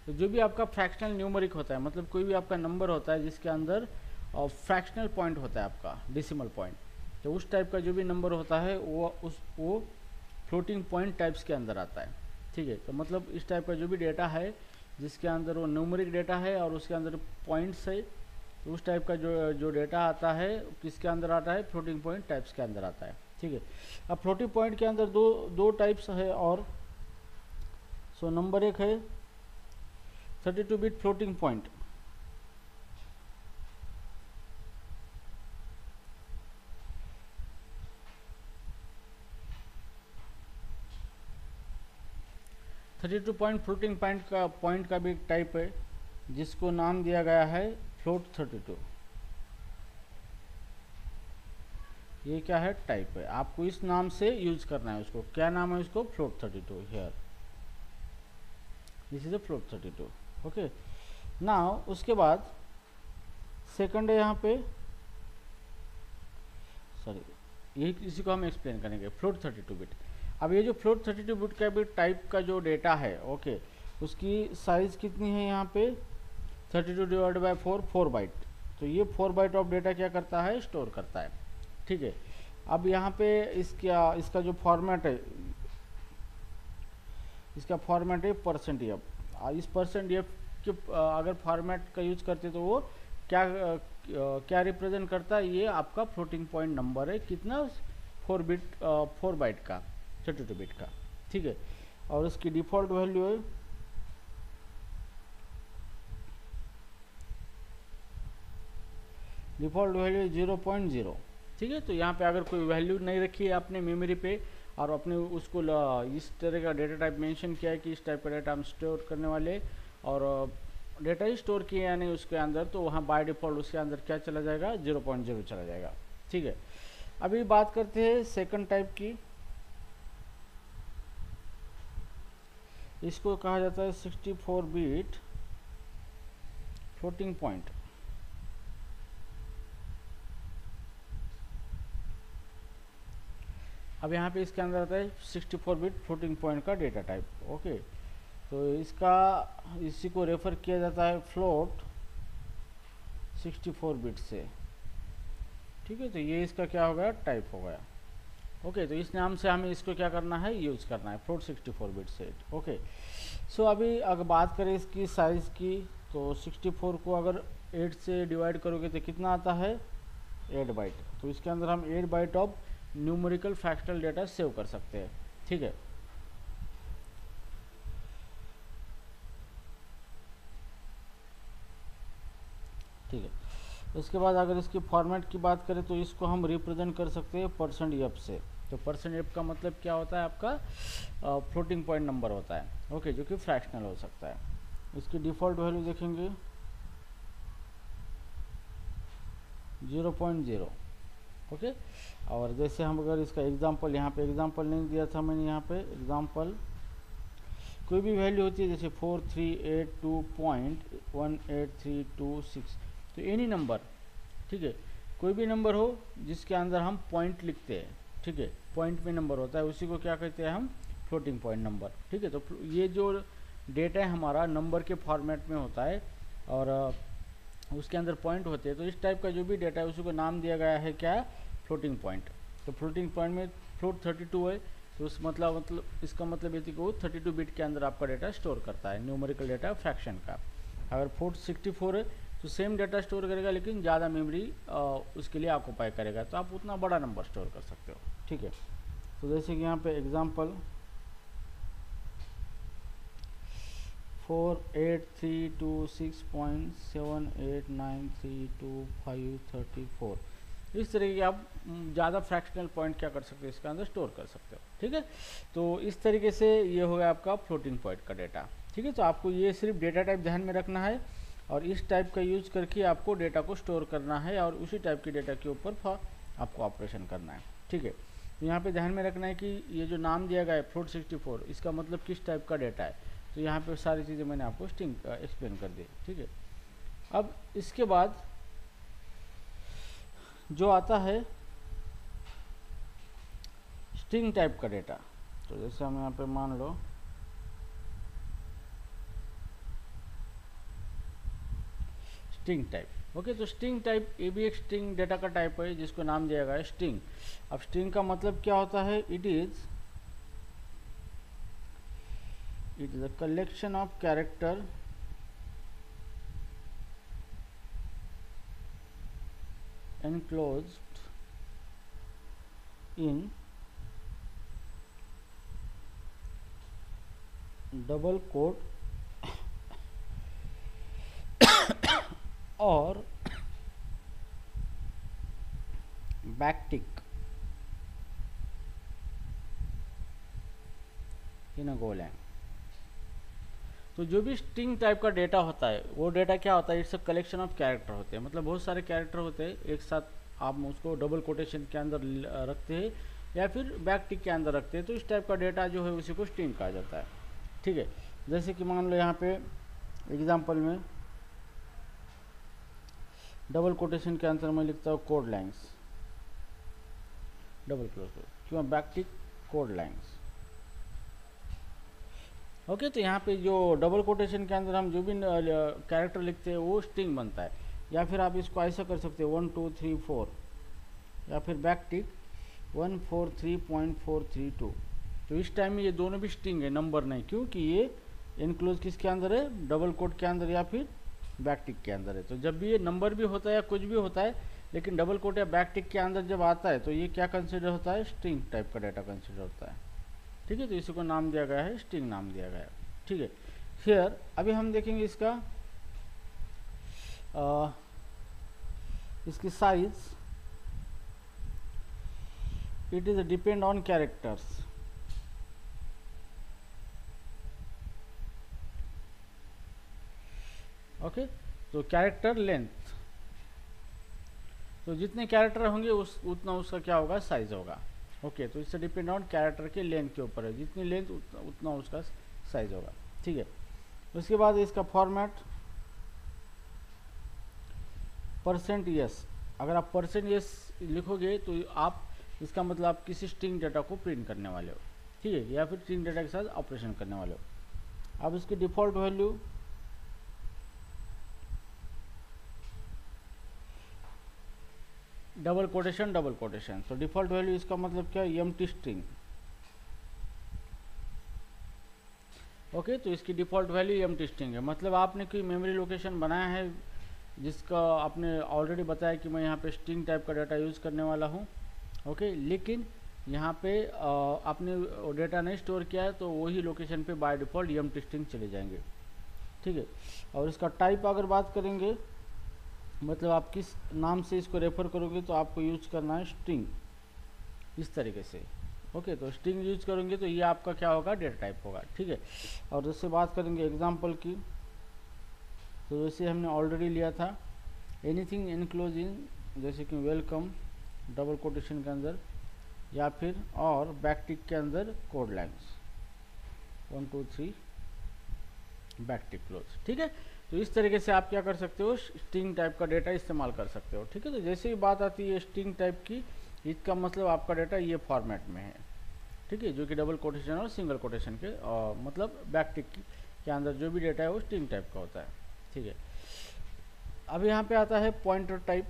तो जो भी आपका फ्रैक्शनल न्यूमेरिक होता है, मतलब कोई भी आपका नंबर होता है जिसके अंदर फ्रैक्शनल पॉइंट होता है आपका, डेसिमल पॉइंट, तो उस टाइप का जो भी नंबर होता है वो फ्लोटिंग पॉइंट टाइप्स के अंदर आता है, ठीक है। तो मतलब इस टाइप का जो भी डेटा है जिसके अंदर वो न्यूमेरिक डेटा है और उसके अंदर पॉइंट्स है, तो उस टाइप का जो डेटा आता है किसके अंदर आता है, फ्लोटिंग पॉइंट टाइप्स के अंदर आता है, ठीक है। अब फ्लोटिंग पॉइंट के अंदर दो टाइप्स है और, सो नंबर एक है 32 bit floating point, floating point का भी टाइप है जिसको नाम दिया गया है float 32, ये क्या है, टाइप है, आपको इस नाम से यूज करना है उसको। क्या नाम है उसको, float32 here, this is a float32। Okay, now उसके बाद सेकंड है यहाँ पे, सॉरी ये इसी को हम एक्सप्लेन करेंगे, float32 बिट। अब ये जो float32 बिट का बिट टाइप का जो डेटा है, ओके, उसकी साइज कितनी है यहाँ पे, 32 डिवाइड बाई 4, 4 बाइट। तो ये 4 बाइट ऑफ डेटा क्या करता है, स्टोर करता है। ठीक है, अब यहाँ पे इसका जो फॉर्मेट है, इसका फॉर्मेट है %f। इस %f के अगर फॉर्मेट का यूज करते तो वो क्या रिप्रेजेंट करता है, ये आपका फ्लोटिंग पॉइंट नंबर है, कितना, 4 बाइट का, 32 बिट का। ठीक है, और उसकी डिफ़ॉल्ट वैल्यू है डिफ़ॉल्ट वैल्यू 0.0। ठीक है, तो यहाँ पे अगर कोई वैल्यू नहीं रखी है आपने मेमोरी पे और अपने उसको इस तरह का डेटा टाइप मेंशन किया है कि इस टाइप का डेटा हम स्टोर करने वाले, और डेटा ही स्टोर किए या नहीं उसके अंदर, तो वहाँ बाय डिफ़ॉल्ट उसके अंदर क्या चला जाएगा, 0.0 चला जाएगा। ठीक है, अभी बात करते हैं सेकंड टाइप की। इसको कहा जाता है 64 बिट फ्लोटिंग पॉइंट। अब यहाँ पे इसके अंदर आता है 64 बिट फ्लोटिंग पॉइंट का डेटा टाइप। ओके, तो इसी को रेफर किया जाता है फ्लोट 64 बिट से। ठीक है, तो ये इसका क्या हो गया, टाइप हो गया। ओके, तो इस नाम से हमें इसको क्या करना है, यूज करना है, फ्लोट 64 बिट से। ओके, सो अभी अगर बात करें इसकी साइज़ की, तो 64 को अगर 8 से डिवाइड करोगे तो कितना आता है, 8 बाइट। तो इसके अंदर हम 8 byte of numerical fractional data save कर सकते हैं। ठीक है, ठीक है, उसके बाद अगर इसकी फॉर्मेट की बात करें तो इसको हम रिप्रेजेंट कर सकते हैं %f से। तो %f का मतलब क्या होता है, आपका फ्लोटिंग पॉइंट नंबर होता है। ओके, जो कि फ्रैक्शनल हो सकता है। इसकी डिफ़ॉल्ट वैल्यू देखेंगे 0.0। ओके, और जैसे हम अगर इसका एग्जांपल, यहाँ पे एग्जांपल नहीं दिया था मैंने, यहाँ पे एग्जांपल कोई भी वैल्यू होती है, जैसे 4382.18326, तो एनी नंबर, ठीक है, कोई भी नंबर हो जिसके अंदर हम पॉइंट लिखते हैं, ठीक है, पॉइंट में नंबर होता है, उसी को क्या कहते हैं हम, फ्लोटिंग पॉइंट नंबर। ठीक है, तो ये जो डेटा है हमारा नंबर के फॉर्मेट में होता है और उसके अंदर पॉइंट होते हैं, तो इस टाइप का जो भी डेटा है उसी को नाम दिया गया है क्या, फ्लोटिंग पॉइंट। तो फ्लोटिंग पॉइंट में फ्लोट 32 है, तो उस मतलब इसका मतलब ये थी कि वो 32 बिट के अंदर आपका डेटा स्टोर करता है, न्यूमेरिकल डेटा फ्रैक्शन का। अगर फ्लोट 64 है तो सेम डेटा स्टोर करेगा लेकिन ज़्यादा मेमोरी उसके लिए ऑक्यूपाई करेगा, तो आप उतना बड़ा नंबर स्टोर कर सकते हो। ठीक है, तो जैसे कि यहाँ पे एग्जांपल 4832.78932534, इस तरह की आप ज़्यादा फ्रैक्शनल पॉइंट क्या कर सकते हो, इसके अंदर स्टोर कर सकते हो। ठीक है, तो इस तरीके से ये हो गया आपका फ्लोटिंग पॉइंट का डेटा। ठीक है, तो आपको ये सिर्फ डेटा टाइप ध्यान में रखना है और इस टाइप का यूज करके आपको डेटा को स्टोर करना है और उसी टाइप के डेटा के ऊपर आपको ऑपरेशन करना है। ठीक है, तो यहाँ पे ध्यान में रखना है कि ये जो नाम दिया गया है फ्लोट 64, इसका मतलब किस टाइप का डेटा है। तो यहाँ पे सारी चीज़ें मैंने आपको एक्सप्लेन कर दी। ठीक है, अब इसके बाद जो आता है स्ट्रिंग टाइप का डेटा, तो जैसे हम यहाँ पे मान लो स्ट्रिंग टाइप। ओके, तो स्ट्रिंग टाइप ये भी एक स्ट्रिंग डेटा का टाइप है जिसको नाम दिया गया है स्ट्रिंग। अब स्ट्रिंग का मतलब क्या होता है, it is a collection of character enclosed in double quote or backtick in a golang। तो जो भी स्ट्रिंग टाइप का डेटा होता है वो डेटा क्या होता है, it's a collection of character होते हैं, मतलब बहुत सारे कैरेक्टर होते हैं एक साथ आप उसको डबल कोटेशन के अंदर रखते हैं या फिर बैक टिक के अंदर रखते हैं, तो इस टाइप का डेटा जो है उसी को स्ट्रिंग कहा जाता है। ठीक है, जैसे कि मान लो यहाँ पे एग्जांपल में डबल कोटेशन के अंदर मैं लिखता हूँ कोड लाइन्स, डबल क्लोज क्यों, बैक टिक कोड लाइन्स। ओके, तो यहाँ पे जो डबल कोटेशन के अंदर हम जो भी कैरेक्टर लिखते हैं वो स्ट्रिंग बनता है। या फिर आप इसको ऐसा कर सकते हो 1 2 3 4, या फिर बैक टिक 143.432। तो इस टाइम में ये दोनों भी स्ट्रिंग है, नंबर नहीं, क्योंकि ये इनक्लोज किसके अंदर है, डबल कोट के अंदर या फिर बैक टिक के अंदर है। तो जब भी ये नंबर भी होता है या कुछ भी होता है, लेकिन डबल कोट या बैक टिक के अंदर जब आता है तो ये क्या कंसिडर होता है, स्ट्रिंग टाइप का डाटा कंसिडर होता है। ठीक है, तो इसी को नाम दिया गया है, स्ट्रिंग नाम दिया गया है। ठीक है, फिर अभी हम देखेंगे इसकी size. It is depend on characters. Okay, तो कैरेक्टर लेंथ, तो जितने कैरेक्टर होंगे उतना उसका क्या होगा, साइज होगा। ओके, तो इससे डिपेंड ऑन कैरेक्टर के लेंथ के ऊपर है, जितनी लेंथ उतना उसका साइज होगा। ठीक है, उसके बाद इसका फॉर्मेट %s। अगर आप %s लिखोगे तो आप इसका मतलब आप किसी स्ट्रिंग डाटा को प्रिंट करने वाले हो। ठीक है, या फिर स्ट्रिंग डाटा के साथ ऑपरेशन करने वाले हो। अब इसकी default value double quotation double quotation, तो डिफ़ॉल्ट वैल्यू इसका मतलब क्या है, एम्प्टी स्ट्रिंग। ओके, तो इसकी डिफ़ॉल्ट वैल्यू एम्प्टी स्ट्रिंग है, मतलब आपने कोई मेमोरी लोकेशन बनाया है जिसका आपने ऑलरेडी बताया कि मैं यहाँ पे स्ट्रिंग टाइप का डाटा यूज़ करने वाला हूँ। ओके, लेकिन यहाँ पे आपने डेटा नहीं स्टोर किया है तो वही लोकेशन पे बाय डिफ़ॉल्ट एम्प्टी स्ट्रिंग चले जाएंगे। ठीक है, और इसका टाइप अगर बात करेंगे, मतलब आप किस नाम से इसको रेफर करोगे तो आपको यूज करना है स्ट्रिंग, इस तरीके से। ओके, तो स्ट्रिंग यूज करेंगे तो ये आपका क्या होगा, डेटा टाइप होगा। ठीक है, और जैसे बात करेंगे एग्जांपल की, तो जैसे हमने ऑलरेडी लिया था एनीथिंग इनक्लोज इन, जैसे कि वेलकम डबल कोटेशन के अंदर, या फिर और बैक टिक के अंदर कोड लाइन्स 1 2 3 बैक टिक क्लोज। ठीक है, तो इस तरीके से आप क्या कर सकते हो, स्ट्रिंग टाइप का डेटा इस्तेमाल कर सकते हो। ठीक है, तो जैसे ही बात आती है स्ट्रिंग टाइप की, इसका मतलब आपका डेटा ये फॉर्मेट में है। ठीक है, जो कि डबल कोटेशन और सिंगल कोटेशन के मतलब बैक टिक के अंदर जो भी डेटा है वो स्ट्रिंग टाइप का होता है। ठीक है, अब यहाँ पे आता है पॉइंटर टाइप।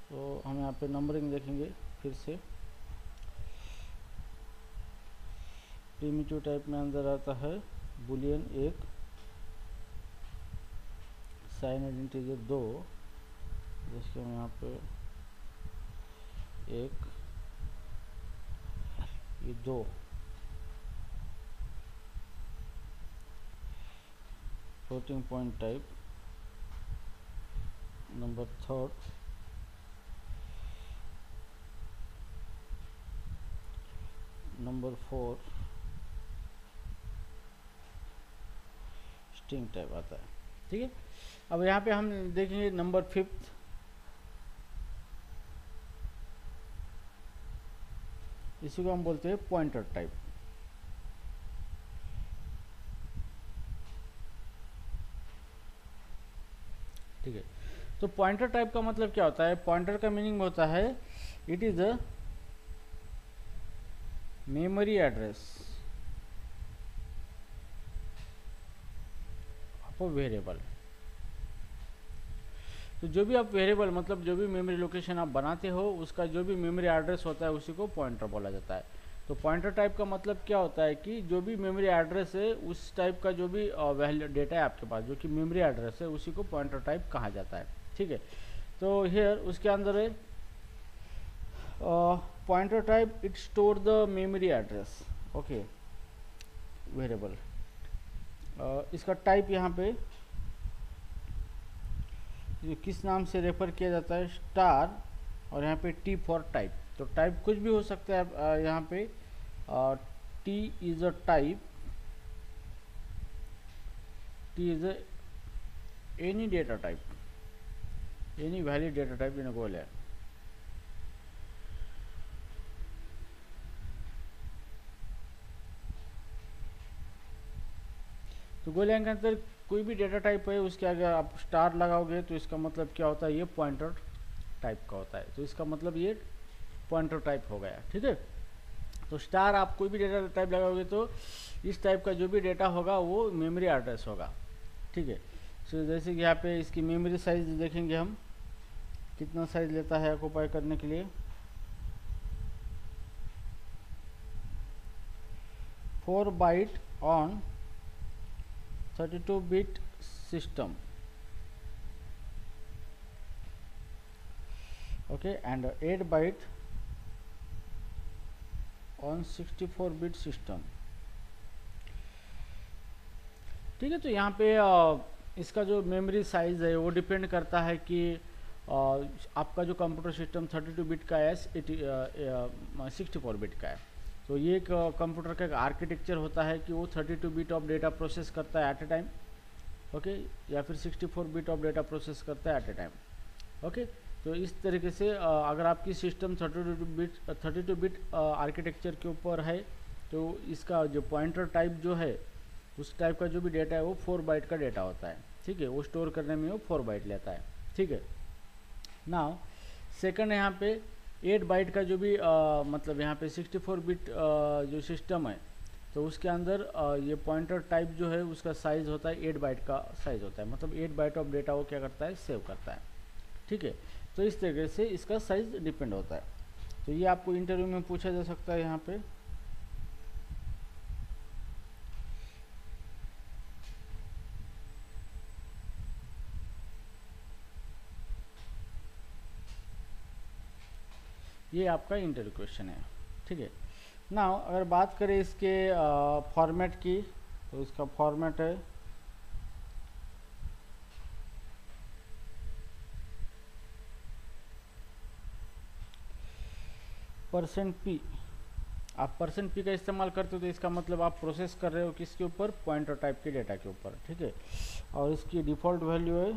तो हम यहाँ पे नंबरिंग देखेंगे फिर से। प्रिमिटिव टाइप में अंदर आता है बुलियन 1, साइनड इंटीजर 2, जिसके हम यहाँ पे 1 ये 2, floating point type number 3, number 4 string type आता है। ठीक है, अब यहाँ पे हम देखेंगे नंबर 5, इसी को हम बोलते हैं पॉइंटर टाइप। ठीक है, तो पॉइंटर टाइप का मतलब क्या होता है, पॉइंटर का मीनिंग होता है it is a memory address of a variable. तो जो भी आप वेरिएबल मतलब जो भी मेमोरी लोकेशन आप बनाते हो उसका जो भी मेमोरी एड्रेस होता है उसी को पॉइंटर बोला जाता है। तो पॉइंटर टाइप का मतलब क्या होता है कि जो भी मेमोरी एड्रेस है उस टाइप का जो भी वैल्यू डेटा है आपके पास जो कि मेमोरी एड्रेस है उसी को पॉइंटर टाइप कहा जाता है। ठीक है, तो हियर उसके अंदर है pointer type it store the memory address. Okay, variable इसका टाइप यहाँ पे किस नाम से रेफर किया जाता है, स्टार, और यहाँ पे टी फॉर टाइप। तो टाइप कुछ भी हो सकता है, यहाँ पे T is a type T is any data type, any valid data type in a Golang. तो Golang के अंदर कोई भी डेटा टाइप है उसके आगे आप स्टार लगाओगे तो इसका मतलब क्या होता है, ये पॉइंटर टाइप का होता है, तो इसका मतलब ये पॉइंटर टाइप हो गया। ठीक है, तो स्टार आप कोई भी डेटा टाइप लगाओगे तो इस टाइप का जो भी डेटा होगा वो मेमोरी एड्रेस होगा। ठीक है, सो जैसे कि यहाँ पे इसकी मेमोरी साइज देखेंगे हम, कितना साइज लेता है ऑक्यूपाई करने के लिए, 4 byte on 32 bit system, okay, and 8 byte on 64 bit system. ठीक है, तो यहाँ पे इसका जो मेमोरी साइज है वो डिपेंड करता है कि आपका जो कंप्यूटर सिस्टम 32 बिट का है 64 बिट का है। तो ये एक कंप्यूटर का एक आर्किटेक्चर होता है कि वो 32 बिट ऑफ डेटा प्रोसेस करता है एट ए टाइम, ओके, या फिर 64 बिट ऑफ डेटा प्रोसेस करता है एट ए टाइम, ओके। तो इस तरीके से अगर आपकी सिस्टम 32 बिट आर्किटेक्चर के ऊपर है तो इसका जो पॉइंटर टाइप जो है उस टाइप का जो भी डेटा है वो 4 बाइट का डेटा होता है। ठीक है, वो स्टोर करने में वो 4 बाइट लेता है। ठीक है, नाउ सेकंड यहाँ पे 8 बाइट का जो भी मतलब यहाँ पे 64 बिट जो सिस्टम है तो उसके अंदर ये पॉइंटर टाइप जो है उसका साइज़ होता है 8 बाइट का साइज़ होता है, मतलब 8 बाइट ऑफ डेटा वो क्या करता है, सेव करता है। ठीक है, तो इस तरीके से इसका साइज़ डिपेंड होता है। तो ये आपको इंटरव्यू में पूछा जा सकता है यहाँ पे। ये आपका इंटरव्यू क्वेश्चन है। ठीक है, नाउ अगर बात करें इसके फॉर्मेट की तो इसका फॉर्मेट है %p। आप %p का इस्तेमाल करते हो तो इसका मतलब आप प्रोसेस कर रहे हो किसके ऊपर, पॉइंटर टाइप के डेटा के ऊपर। ठीक है, और इसकी डिफ़ॉल्ट वैल्यू है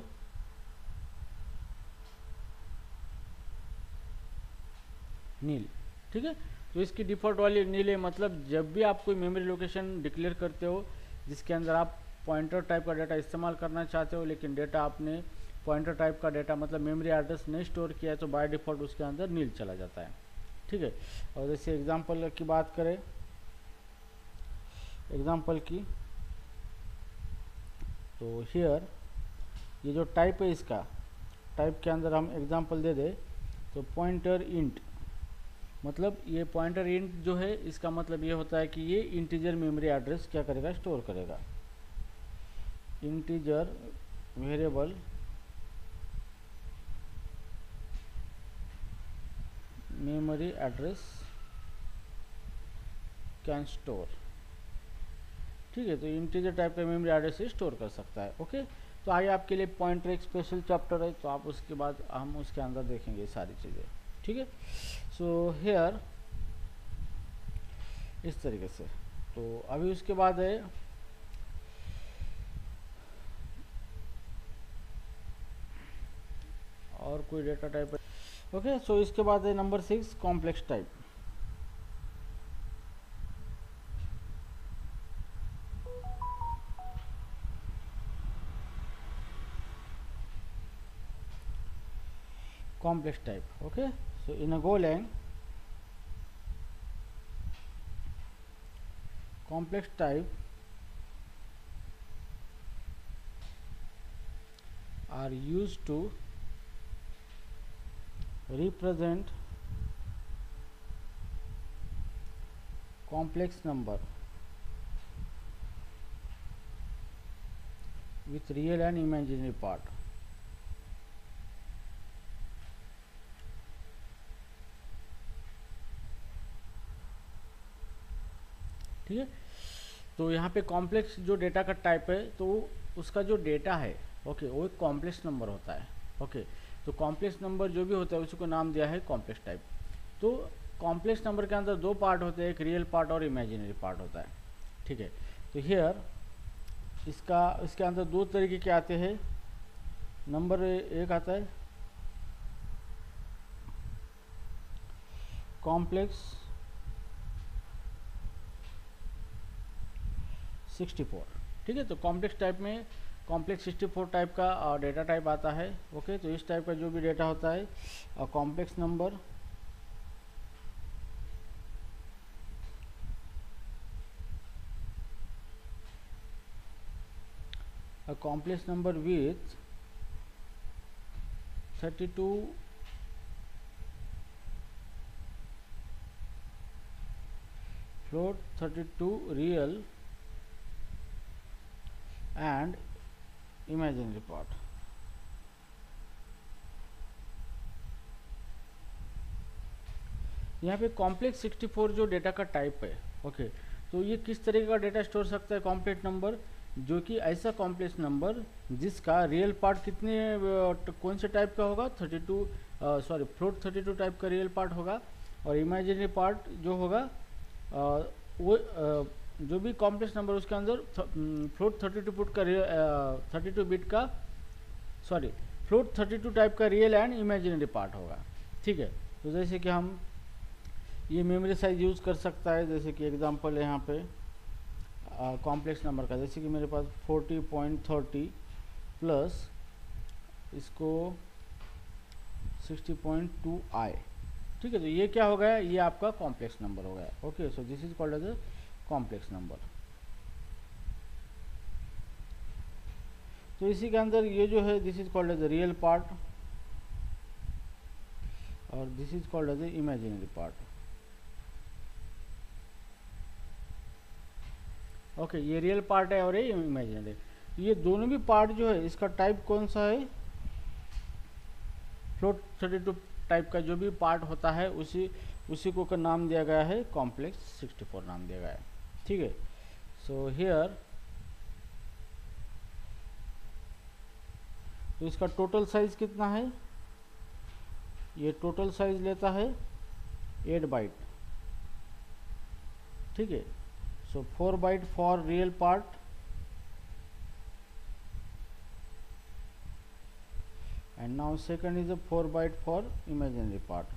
नील। ठीक है, तो इसकी डिफ़ॉल्ट वाली नील है, मतलब जब भी आप कोई मेमोरी लोकेशन डिक्लेयर करते हो जिसके अंदर आप पॉइंटर टाइप का डेटा इस्तेमाल करना चाहते हो लेकिन डेटा आपने पॉइंटर टाइप का डेटा मतलब मेमोरी एड्रेस नहीं स्टोर किया है तो बाय डिफ़ॉल्ट उसके अंदर नील चला जाता है। ठीक है, और जैसे एग्जांपल की बात करें, एग्जांपल की, तो हियर ये जो टाइप है इसका टाइप के अंदर हम एग्जांपल दे दे तो पॉइंटर इंट, मतलब ये पॉइंटर इंट जो है इसका मतलब ये होता है कि ये इंटीजर मेमोरी एड्रेस क्या करेगा, स्टोर करेगा। Integer variable memory address can store. ठीक है, तो इंटीजर टाइप का मेमोरी एड्रेस से स्टोर कर सकता है। ओके, तो आगे आपके लिए पॉइंटर एक स्पेशल चैप्टर है तो आप उसके बाद हम उसके अंदर देखेंगे सारी चीज़ें। ठीक है, सो हेयर इस तरीके से। तो अभी उसके बाद है और कोई डेटा टाइप है। ओके, सो इसके बाद है number 6 complex type. complex type. Okay, so in a Golang complex type are used to represent complex number with real and imaginary part. ठीक है, तो यहाँ पे कॉम्प्लेक्स जो डेटा का टाइप है तो उसका जो डेटा है ओके वो एक कॉम्प्लेक्स नंबर होता है। ओके, तो कॉम्प्लेक्स नंबर जो भी होता है उसको नाम दिया है कॉम्प्लेक्स टाइप। तो कॉम्प्लेक्स नंबर के अंदर दो पार्ट होते हैं, एक रियल पार्ट और इमेजिनरी पार्ट होता है। ठीक है, तो हियर इसके अंदर दो तरीके के आते हैं। नंबर एक आता है कॉम्प्लेक्स 64। ठीक है, तो कॉम्प्लेक्स टाइप में कॉम्प्लेक्स 64 टाइप का डेटा टाइप आता है। ओके, तो इस टाइप का जो भी डेटा होता है complex number complex number with 32 float, 32 real and imaginary part। यहाँ पे कॉम्प्लेक्स 64 जो डेटा का टाइप है। ओके, तो ये किस तरीके का डेटा स्टोर सकता है कॉम्प्लेक्स नंबर, जो कि ऐसा कॉम्प्लेक्स नंबर जिसका रियल पार्ट कितने कौन से टाइप का होगा, 32 फ्लोट 32 टाइप का रियल पार्ट होगा, और इमेजिनरी पार्ट जो होगा वो जो भी कॉम्प्लेक्स नंबर उसके अंदर फ्लोट 32 पुट का 32 बिट का फ्लोट 32 टाइप का रियल एंड इमेजिनरी पार्ट होगा। ठीक है, तो जैसे कि हम ये मेमोरी साइज यूज़ कर सकता है, जैसे कि एग्जांपल है यहाँ पे कॉम्प्लेक्स नंबर का, जैसे कि मेरे पास 40.30 प्लस इसको 60.2i। ठीक है, तो ये क्या हो गया, ये आपका कॉम्प्लेक्स नंबर हो गया। Okay, so this is called as a complex number. तो इसी के अंदर ये जो है this is called as a real part और this is called as a imaginary part. Okay, ये रियल पार्ट है और ये इमेजिनरी। ये दोनों भी पार्ट जो है इसका टाइप कौन सा है, फ्लोट 32 टाइप का जो भी पार्ट होता है उसी को का नाम दिया गया है कॉम्प्लेक्स 64 नाम दिया गया है। ठीक है, सो हियर तो इसका टोटल साइज कितना है, ये टोटल साइज लेता है 8 बाइट। ठीक है, so 4 byte for real part and now second is a 4 byte for imaginary part।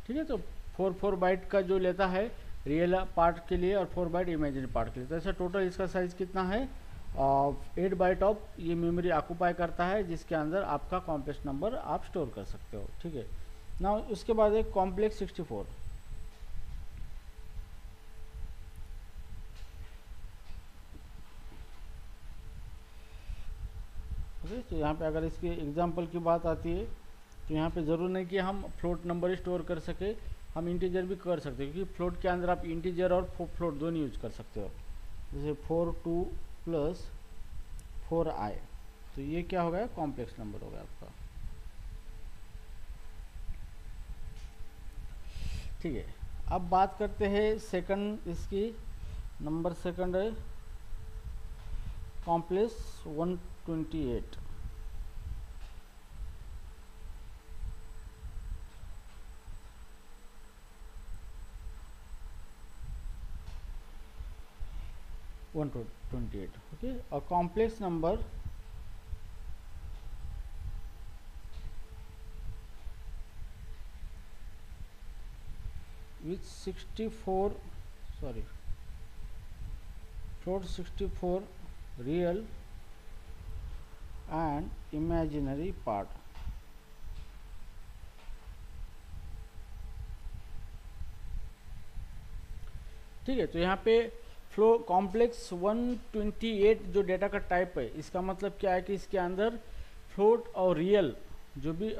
ठीक है, तो 4 बाइट का जो लेता है रियल पार्ट के लिए और 4 बाइट इमेजिनरी पार्ट के लिए, तो ऐसा टोटल इसका साइज कितना है 8 बाइट ऑफ ये मेमोरी ऑक्यूपाई करता है, जिसके अंदर आपका कॉम्प्लेक्स नंबर आप स्टोर कर सकते हो। ठीक है, ना उसके बाद एक कॉम्प्लेक्स 64। तो यहाँ पे अगर इसके एग्जांपल की बात आती है तो यहाँ पे ज़रूर नहीं कि हम फ्लोट नंबर ही स्टोर कर सके, हम इंटीजर भी कर सकते हैं, क्योंकि फ्लोट के अंदर आप इंटीजर और फ्लोट दोनों यूज कर सकते हो। जैसे 42 प्लस 4i, तो ये क्या हो गया, कॉम्प्लेक्स नंबर हो गया आपका। ठीक है, अब बात करते हैं सेकंड, इसकी नंबर सेकंड है complex 128। okay, a complex number with 64 float 64 real and imaginary part। ठीक है, तो यहाँ पे फ्लो कॉम्प्लेक्स 128 जो डेटा का टाइप है, इसका मतलब क्या है कि इसके अंदर फ्लोट और रियल जो भी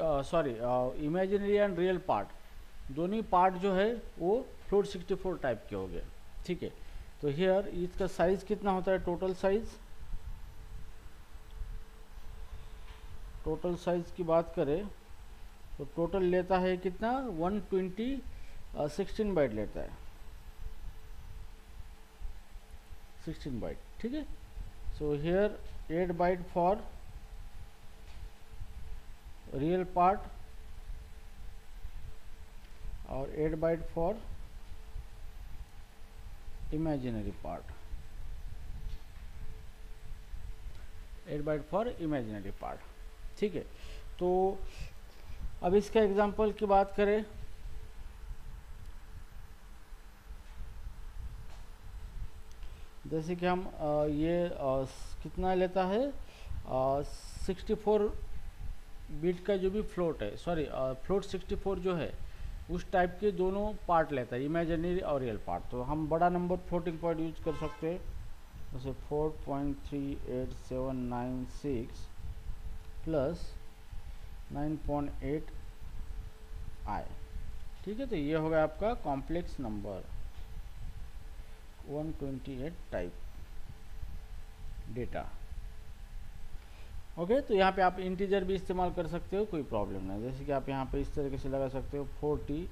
इमेजिनरी एंड रियल पार्ट दोनों ही पार्ट जो है वो फ्लोट 64 टाइप के हो गए। ठीक है, तो हियर इसका साइज कितना होता है, टोटल साइज की बात करें तो टोटल लेता है कितना 16 बाइट लेता है, 16 बाइट। ठीक है, so here 8 byte for real part और 8 byte for imaginary part, 8 byte for imaginary part. ठीक है, तो अब इसका एग्जांपल की बात करें, जैसे कि हम ये कितना लेता है, 64 बिट का जो भी फ्लोट है, सॉरी फ्लोट 64 जो है उस टाइप के दोनों पार्ट लेता है, इमेजिनरी और रियल पार्ट। तो हम बड़ा नंबर फ्लोटिंग पॉइंट यूज कर सकते हैं, जैसे 4.38796 प्लस 9.8 आई। ठीक है, तो ये हो गया आपका complex number 128 type data. Okay, तो यहाँ पे आप इंटीजर भी इस्तेमाल कर सकते हो, कोई प्रॉब्लम नहीं। जैसे कि आप यहाँ पे इस तरीके से लगा सकते हो 40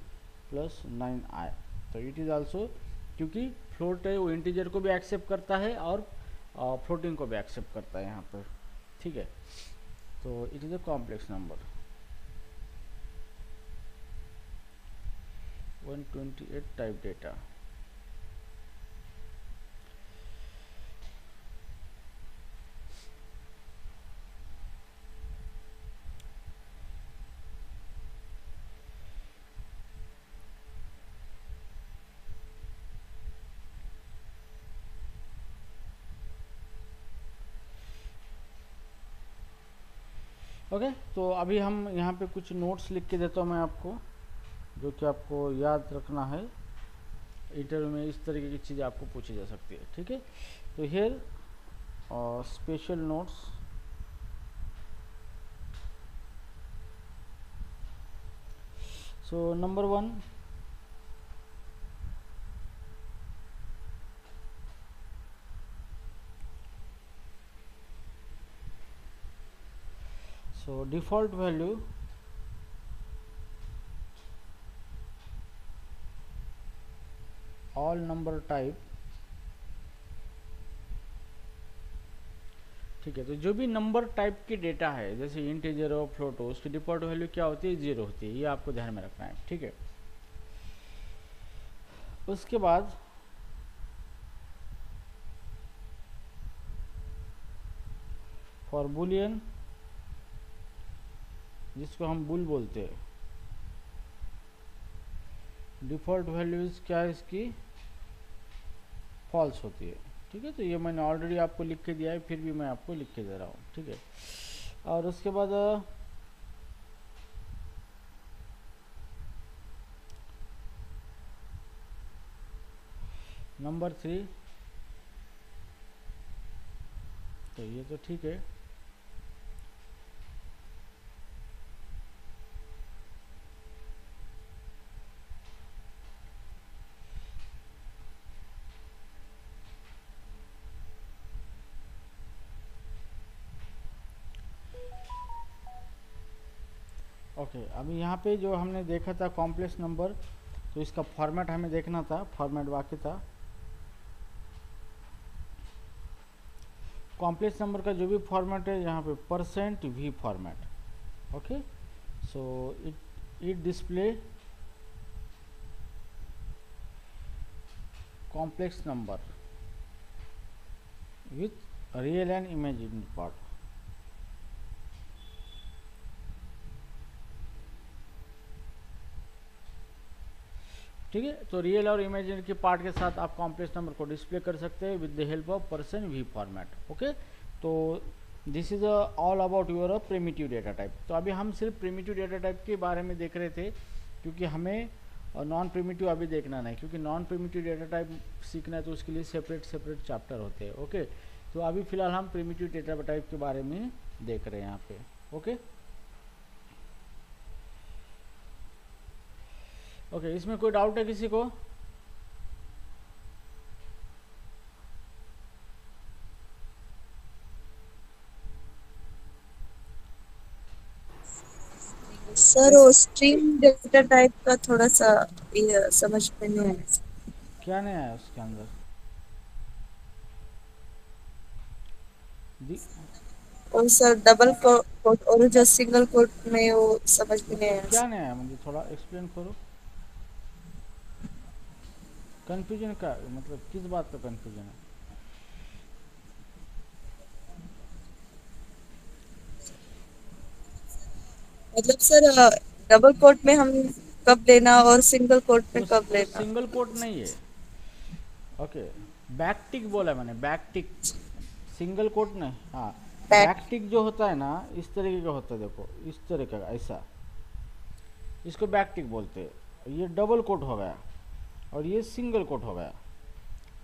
प्लस 9i, तो इट इज़ आल्सो, क्योंकि फ्लोट है वो इंटीजर को भी एक्सेप्ट करता है और फ्लोटिंग को भी एक्सेप्ट करता है यहाँ पर। ठीक है, तो it is a complex number 128 type data. Okay, तो अभी हम यहाँ पे कुछ नोट्स लिख के देता हूँ मैं आपको, जो कि आपको याद रखना है। इंटरव्यू में इस तरीके की चीज़ें आपको पूछी जा सकती है। ठीक है, तो here special notes, so number 1, so default value all number type। ठीक है, तो जो भी नंबर टाइप की डेटा है, जैसे इंटीजर हो फ्लोट हो, उसकी डिफॉल्ट वैल्यू क्या होती है, 0 होती है। ये आपको ध्यान में रखना है। ठीक है, उसके बाद फॉर बुलियन, जिसको हम बुल बोलते हैं, डिफॉल्ट वैल्यूज क्या है इसकी, फॉल्स होती है। ठीक है, तो ये मैंने ऑलरेडी आपको लिख के दिया है, फिर भी मैं आपको लिख के दे रहा हूँ। ठीक है, और उसके बाद नंबर 3, तो ये तो ठीक है। ओके, अभी यहाँ पे जो हमने देखा था कॉम्प्लेक्स नंबर, तो इसका फॉर्मेट हमें देखना था, फॉर्मेट बाकी था। कॉम्प्लेक्स नंबर का जो भी फॉर्मेट है यहाँ पे %v format. Okay, so it display complex number with real and imaginary part. ठीक है, तो रियल और इमेजिनरी के पार्ट के साथ आप कॉम्प्लेक्स नंबर को डिस्प्ले कर सकते हैं with the help of %v format. Okay, तो this is all about your primitive data type. तो अभी हम सिर्फ प्रिमिटिव डेटा टाइप के बारे में देख रहे थे, क्योंकि हमें नॉन प्रिमिटिव अभी देखना नहीं, क्योंकि नॉन प्रिमिटिव डेटा टाइप सीखना है तो उसके लिए सेपरेट चैप्टर होते हैं। ओके, तो अभी फिलहाल हम प्रिमिटिव डेटा टाइप के बारे में देख रहे हैं यहाँ पे। ओके ओके, इसमें कोई डाउट है किसी को? सर वो स्ट्रीम डेटा टाइप का थोड़ा सा ये समझ में नहीं आया। क्या नहीं आया उसके अंदर? और सर डबल कोट और जो सिंगल कोट में वो समझ में नहीं आया। क्या नहीं आया, मुझे थोड़ा एक्सप्लेन करो। कंफ्यूजन का मतलब किस बात का कंफ्यूजन है? मतलब सर डबल कोट में हम कब लेना और सिंगल कोट में कब वो लेना? सिंगल कोट नहीं है। ओके, बैक टिक बोला मैंने, बैक टिक, सिंगल कोट नहीं। हाँ, बैक। बैक टिक जो होता है ना, इस तरीके का होता है, देखो इस तरीके का, ऐसा, इसको बैक टिक बोलते हैं। ये डबल कोट हो गया और ये सिंगल कोट हो गया,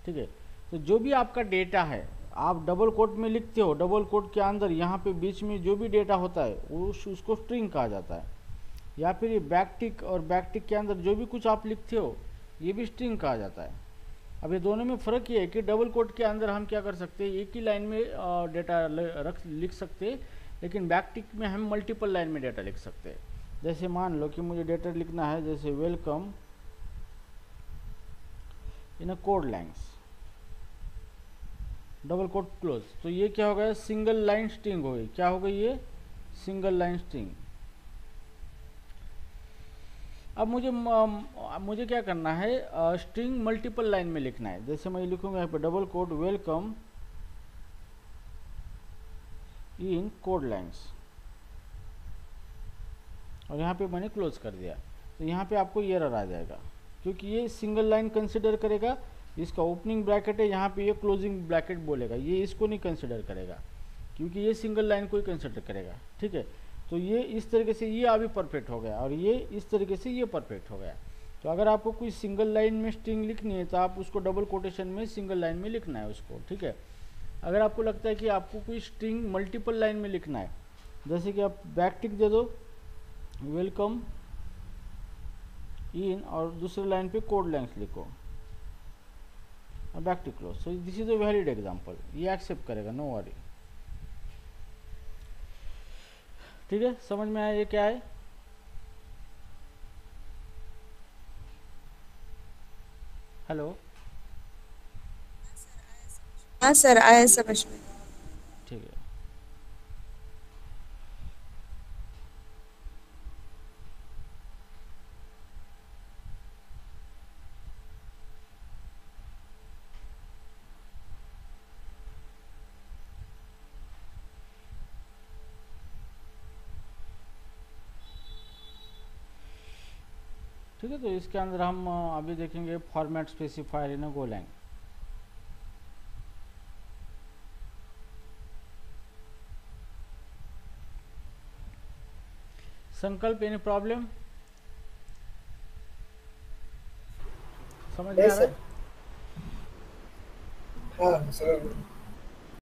ठीक है। तो जो भी आपका डेटा है, आप डबल कोट में लिखते हो, डबल कोट के अंदर यहाँ पे बीच में जो भी डेटा होता है उसको स्ट्रिंग कहा जाता है। या फिर ये बैक टिक और बैक टिक के अंदर जो भी कुछ आप लिखते हो ये भी स्ट्रिंग कहा जाता है। अब ये दोनों में फ़र्क ये है कि डबल कोट के अंदर हम क्या कर सकते हैं, एक ही लाइन में डेटा लिख सकते हैं, लेकिन बैक टिक में हम मल्टीपल लाइन में डेटा लिख सकते हैं। जैसे मान लो कि मुझे डेटा लिखना है, जैसे welcome in a code lines, double quote close, तो ये क्या हो गया, सिंगल लाइन स्ट्रिंग हो गई। क्या हो गई ये, सिंगल लाइन स्ट्रिंग। अब मुझे क्या करना है, स्ट्रिंग मल्टीपल लाइन में लिखना है। जैसे मैं लिखूंगा यहाँ पे double quote welcome in code lines, और यहाँ पे मैंने क्लोज कर दिया, तो यहाँ पे आपको एरर आ जाएगा, क्योंकि ये सिंगल लाइन कंसिडर करेगा। इसका ओपनिंग ब्रैकेट है, यहाँ पे ये क्लोजिंग ब्रैकेट बोलेगा, ये इसको नहीं कंसिडर करेगा, क्योंकि ये सिंगल लाइन को ही कंसिडर करेगा, ठीक है। तो ये इस तरीके से ये अभी परफेक्ट हो गया, और ये इस तरीके से ये परफेक्ट हो गया। तो अगर आपको कोई सिंगल लाइन में स्ट्रिंग लिखनी है तो आप उसको डबल कोटेशन में सिंगल लाइन में लिखना है उसको, ठीक है। अगर आपको लगता है कि आपको कोई स्ट्रिंग मल्टीपल लाइन में लिखना है, जैसे कि आप बैक टिक दे दो, वेलकम इन, और दूसरे लाइन पे कोड लाइन्स लिखो और back tick close, so this is a valid example, ये एक्सेप्ट करेगा, नो वरी, ठीक है। समझ में आया ये क्या है? हेलो, हाँ सर, आया समझ में। ठीक है। ठीक है, तो इसके अंदर हम अभी देखेंगे फॉर्मेट स्पेसिफायर इन गोलैंग। संकल्प, एनी प्रॉब्लम? समझ में नहीं आ रहा है? सर, हाँ सर।